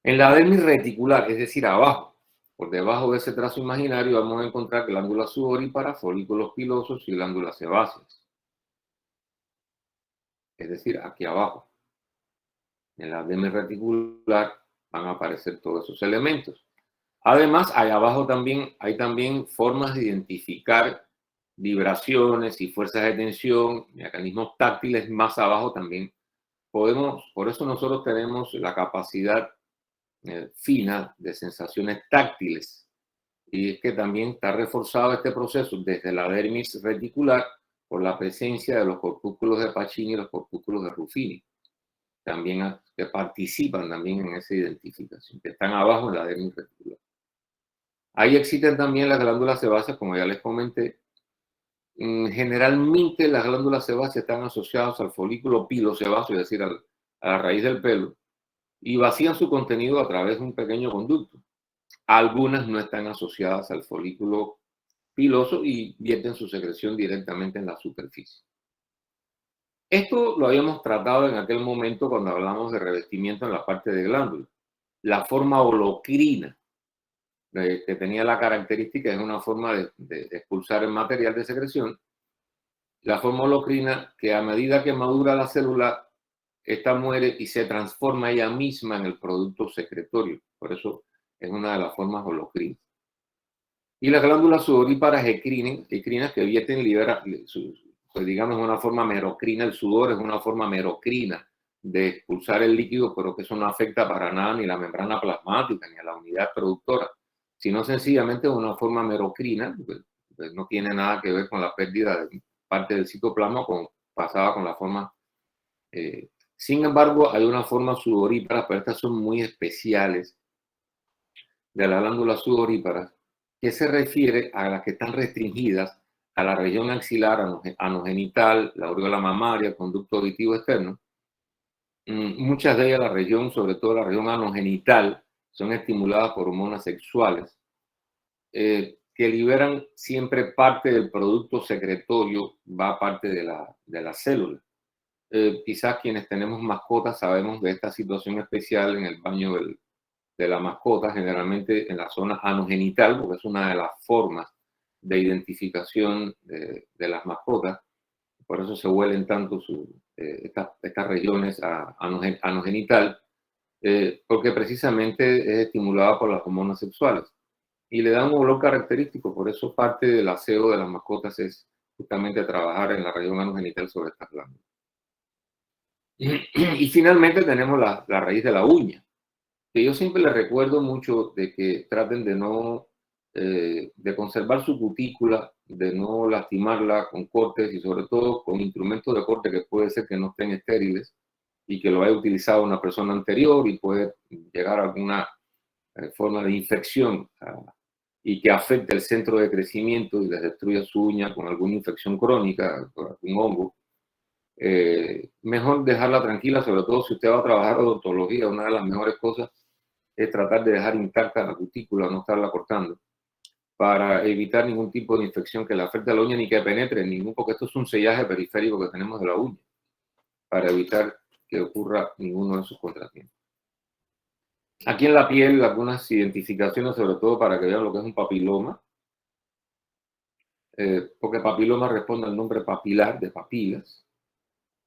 En la dermis reticular, es decir, abajo, por debajo de ese trazo imaginario, vamos a encontrar glándulas sudoríparas, folículos pilosos y glándulas sebáceas. Es decir, aquí abajo. En la dermis reticular van a aparecer todos esos elementos. Además, ahí abajo hay también formas de identificar vibraciones y fuerzas de tensión, mecanismos táctiles más abajo también. Por eso nosotros tenemos la capacidad fina de sensaciones táctiles. Y es que también está reforzado este proceso desde la dermis reticular por la presencia de los corpúsculos de Pacini y los corpúsculos de Ruffini. También que participan también en esa identificación, que están abajo en la dermis reticular. Ahí existen también las glándulas sebáceas, como ya les comenté, Generalmente las glándulas sebáceas están asociadas al folículo pilosebáceo, es decir, a la raíz del pelo, y vacían su contenido a través de un pequeño conducto. Algunas no están asociadas al folículo piloso y vierten su secreción directamente en la superficie. Esto lo habíamos tratado en aquel momento cuando hablamos de revestimiento en la parte de glándula. La forma holocrina, que tenía la característica, es una forma de expulsar el material de secreción. La forma holocrina, que a medida que madura la célula, esta muere y se transforma ella misma en el producto secretorio. Por eso es una de las formas holocrinas. Y las glándulas sudoríparas ecrinas que vierten, libera, pues digamos, una forma merocrina. El sudor es una forma merocrina de expulsar el líquido, pero que eso no afecta para nada ni la membrana plasmática ni a la unidad productora, sino sencillamente una forma merocrina, pues no tiene nada que ver con la pérdida de parte del citoplasma pasada con la forma. Sin embargo, hay una forma sudorípara, pero estas son muy especiales de las glándulas sudoríparas, que se refiere a las que están restringidas a la región axilar, anogenital, la aureola mamaria, conducto auditivo externo. Muchas de ellas, la región, sobre todo la región anogenital, son estimuladas por hormonas sexuales que liberan siempre parte del producto secretorio, va parte de la célula. Quizás quienes tenemos mascotas sabemos de esta situación especial en el baño de la mascota, generalmente en la zona anogenital, porque es una de las formas de identificación de las mascotas. Por eso se huelen tanto estas regiones anogenital, porque precisamente es estimulada por las hormonas sexuales y le da un olor característico. Por eso parte del aseo de las mascotas es justamente trabajar en la región anogenital sobre estas glándulas. Y finalmente tenemos la raíz de la uña, que yo siempre les recuerdo mucho de que traten de conservar su cutícula, de no lastimarla con cortes y sobre todo con instrumentos de corte que puede ser que no estén estériles y que lo haya utilizado una persona anterior y puede llegar a alguna forma de infección y que afecte el centro de crecimiento y les destruya su uña con alguna infección crónica, con algún hongo. Mejor dejarla tranquila, sobre todo si usted va a trabajar odontología. Una de las mejores cosas es tratar de dejar intacta la cutícula, no estarla cortando, para evitar ningún tipo de infección que le afecte a la uña ni que penetre ningún, porque esto es un sellaje periférico que tenemos de la uña, para evitar que ocurra ninguno de esos contratiempos. Aquí en la piel, algunas identificaciones, sobre todo para que vean lo que es un papiloma, porque papiloma responde al nombre papilar de papilas.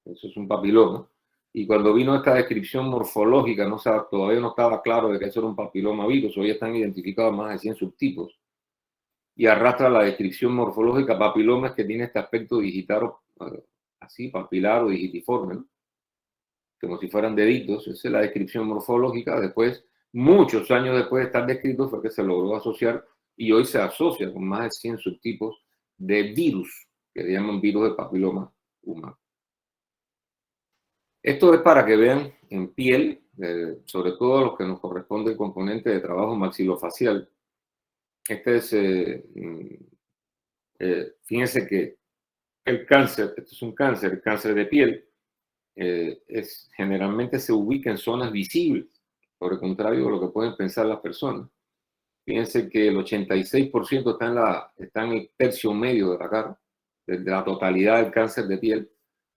Eso es un papiloma. Y cuando vino esta descripción morfológica, todavía no estaba claro de que eso era un papiloma virus. Hoy están identificados más de 100 subtipos. Y arrastra la descripción morfológica. Papiloma es que tiene este aspecto digital, así, papilar o digitiforme, ¿no? Como si fueran deditos. Esa es la descripción morfológica. Después, muchos años después de estar descrito, fue que se logró asociar y hoy se asocia con más de 100 subtipos de virus, que le llaman virus de papiloma humano. Esto es para que vean en piel, sobre todo los que nos corresponde el componente de trabajo maxilofacial. Fíjense que el cáncer, esto es un cáncer, el cáncer de piel, generalmente se ubica en zonas visibles, por el contrario de lo que pueden pensar las personas. Fíjense que el 86% está en el tercio medio de la cara, de la totalidad del cáncer de piel.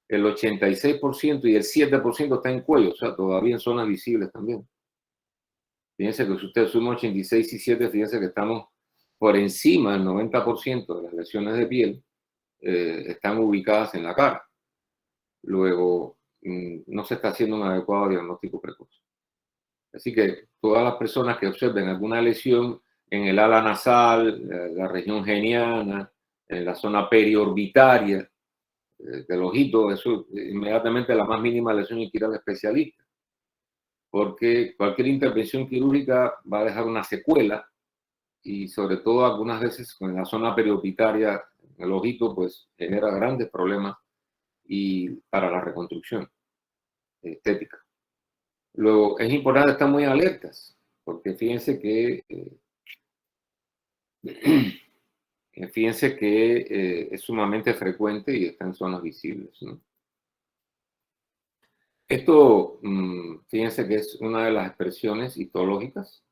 El 86% y el 7% está en cuello, o sea, todavía en zonas visibles también. Fíjense que si usted suma 86 y 7, fíjense que estamos por encima del 90% de las lesiones de piel están ubicadas en la cara. Luego, no se está haciendo un adecuado diagnóstico precoz. Así que todas las personas que observen alguna lesión en el ala nasal, la región geniana, en la zona periorbitaria del ojito, eso inmediatamente la más mínima lesión hay que ir al especialista, porque cualquier intervención quirúrgica va a dejar una secuela y sobre todo algunas veces en la zona periorbitaria, el ojito, pues genera grandes problemas y para la reconstrucción estética. Luego, es importante estar muy alertas, porque fíjense que Fíjense que es sumamente frecuente y está en zonas visibles, ¿no? Esto, fíjense que es una de las expresiones histológicas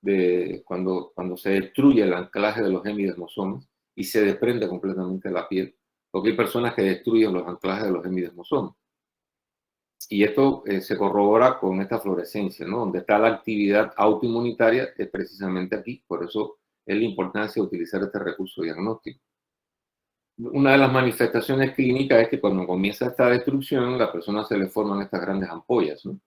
de cuando se destruye el anclaje de los hemidesmosomas y se desprende completamente la piel, porque hay personas que destruyen los anclajes de los hemidesmosomas. Y esto se corrobora con esta fluorescencia, ¿no? Donde está la actividad autoinmunitaria, es precisamente aquí, por eso es la importancia de utilizar este recurso diagnóstico. Una de las manifestaciones clínicas es que cuando comienza esta destrucción, a la persona se le forman estas grandes ampollas, ¿no?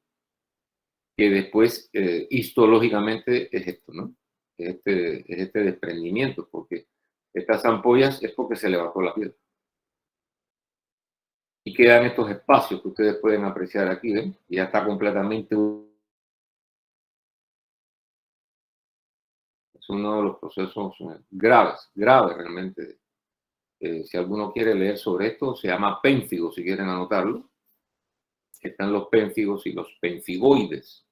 Que después histológicamente es esto, ¿no? Es este desprendimiento, porque estas ampollas es porque se levantó la piel. Y quedan estos espacios que ustedes pueden apreciar aquí, ¿ven? Y ya está completamente... Es uno de los procesos graves realmente. Si alguno quiere leer sobre esto, se llama pénfigo, si quieren anotarlo. Están los pénfigos y los penfigoides,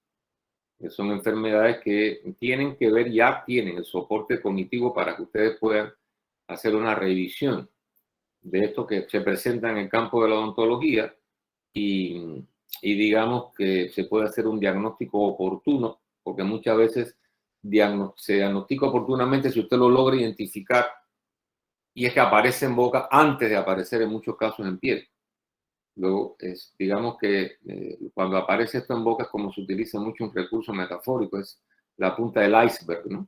que son enfermedades que tienen que ver, ya tienen el soporte cognitivo para que ustedes puedan hacer una revisión de esto que se presenta en el campo de la odontología y digamos que se puede hacer un diagnóstico oportuno, porque muchas veces se diagnostica oportunamente si usted lo logra identificar, y es que aparece en boca antes de aparecer en muchos casos en piel. Luego, digamos que cuando aparece esto en boca es como se utiliza mucho un recurso metafórico, es la punta del iceberg, ¿no?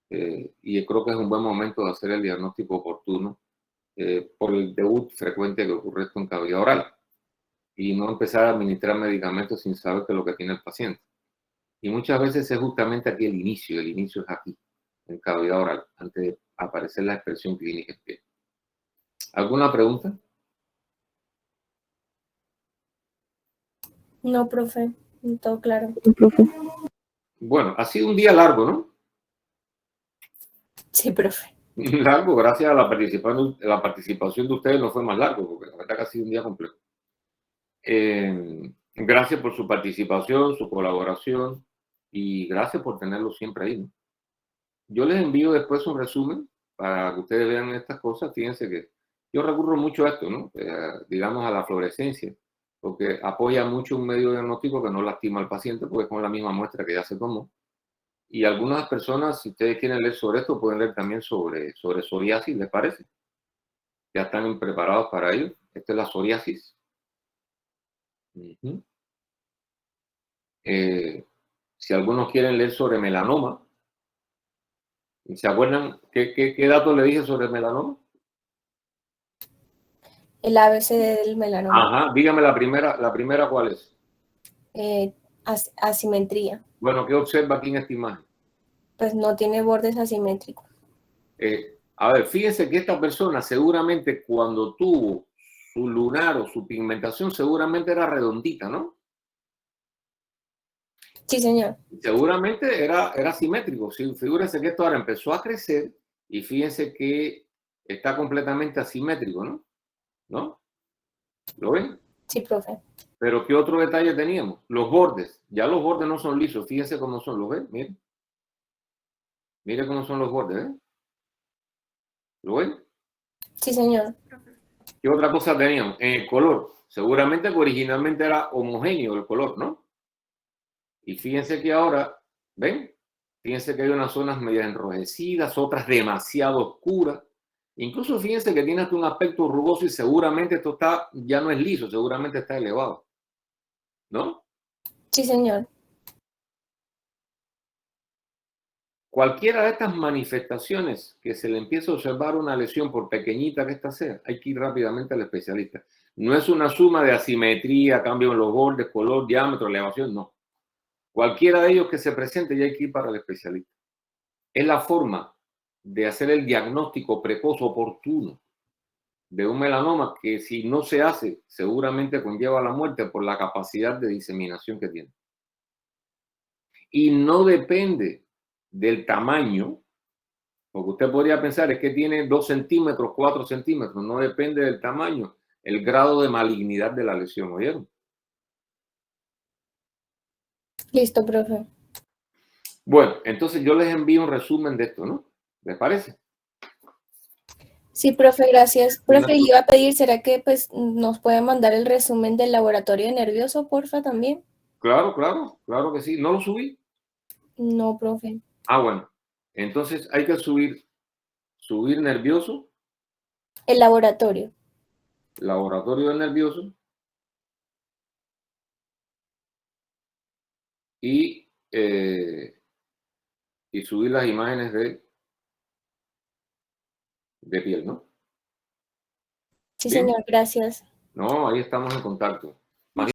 Y creo que es un buen momento de hacer el diagnóstico oportuno por el debut frecuente que ocurre esto en cavidad oral y no empezar a administrar medicamentos sin saber qué es lo que tiene el paciente. Y muchas veces es justamente aquí el inicio es aquí, en cavidad oral, antes de aparecer la expresión clínica en piel. ¿Alguna pregunta? No, profe, todo claro. Profe. Bueno, ha sido un día largo, ¿no? Sí, profe. Largo, gracias a la participación de ustedes no fue más largo, porque la verdad que ha sido un día complejo. Gracias por su participación, su colaboración y gracias por tenerlo siempre ahí, ¿no? Yo les envío después un resumen para que ustedes vean estas cosas. Fíjense que yo recurro mucho a esto, ¿no? Digamos a la fluorescencia, porque apoya mucho un medio diagnóstico que no lastima al paciente, porque es con la misma muestra que ya se tomó. Y algunas personas, si ustedes quieren leer sobre esto, pueden leer también sobre psoriasis, ¿les parece? Ya están preparados para ello. Esta es la psoriasis. Si algunos quieren leer sobre melanoma, ¿se acuerdan qué datos le dije sobre melanoma? El ABC del melanoma. Ajá, dígame la primera ¿cuál es? Asimetría. Bueno, ¿qué observa aquí en esta imagen? Pues no tiene bordes asimétricos. A ver, fíjense que esta persona seguramente cuando tuvo su lunar o su pigmentación seguramente era redondita, ¿no? Sí, señor. Seguramente era simétrico. Sí, figúrense que esto ahora empezó a crecer y fíjense que está completamente asimétrico, ¿no? ¿No? ¿Lo ven? Sí, profe. Pero ¿qué otro detalle teníamos? Los bordes. Ya los bordes no son lisos. Fíjense cómo son. ¿Los ven? Miren. Miren cómo son los bordes, ¿eh? ¿Lo ven? Sí, señor. ¿Qué otra cosa teníamos? En el color. Seguramente que originalmente era homogéneo el color, ¿no? Y fíjense que ahora, ¿ven? Fíjense que hay unas zonas medio enrojecidas, otras demasiado oscuras. Incluso fíjense que tiene hasta un aspecto rugoso y seguramente esto ya no es liso, seguramente está elevado. ¿No? Sí, señor. Cualquiera de estas manifestaciones que se le empiece a observar una lesión, por pequeñita que ésta sea, hay que ir rápidamente al especialista. No es una suma de asimetría, cambio en los bordes, color, diámetro, elevación, no. Cualquiera de ellos que se presente ya hay que ir para el especialista. Es la forma de hacer el diagnóstico precoz oportuno de un melanoma que si no se hace seguramente conlleva la muerte por la capacidad de diseminación que tiene. Y no depende del tamaño, porque usted podría pensar es que tiene 2 centímetros, 4 centímetros, no depende del tamaño, el grado de malignidad de la lesión, ¿oyeron? Listo, profe. Bueno, entonces yo les envío un resumen de esto, ¿no? ¿Les parece? Sí, profe, gracias. Profe, Una- iba a pedir, ¿será que pues nos puede mandar el resumen del laboratorio de nervioso, porfa, también? Claro, claro, claro que sí. ¿No lo subí? No, profe. Ah, bueno. Entonces hay que subir nervioso, El laboratorio. laboratorio de nervioso y, y subir las imágenes de piel, ¿no? Sí, Bien. señor, gracias. No, ahí estamos en contacto.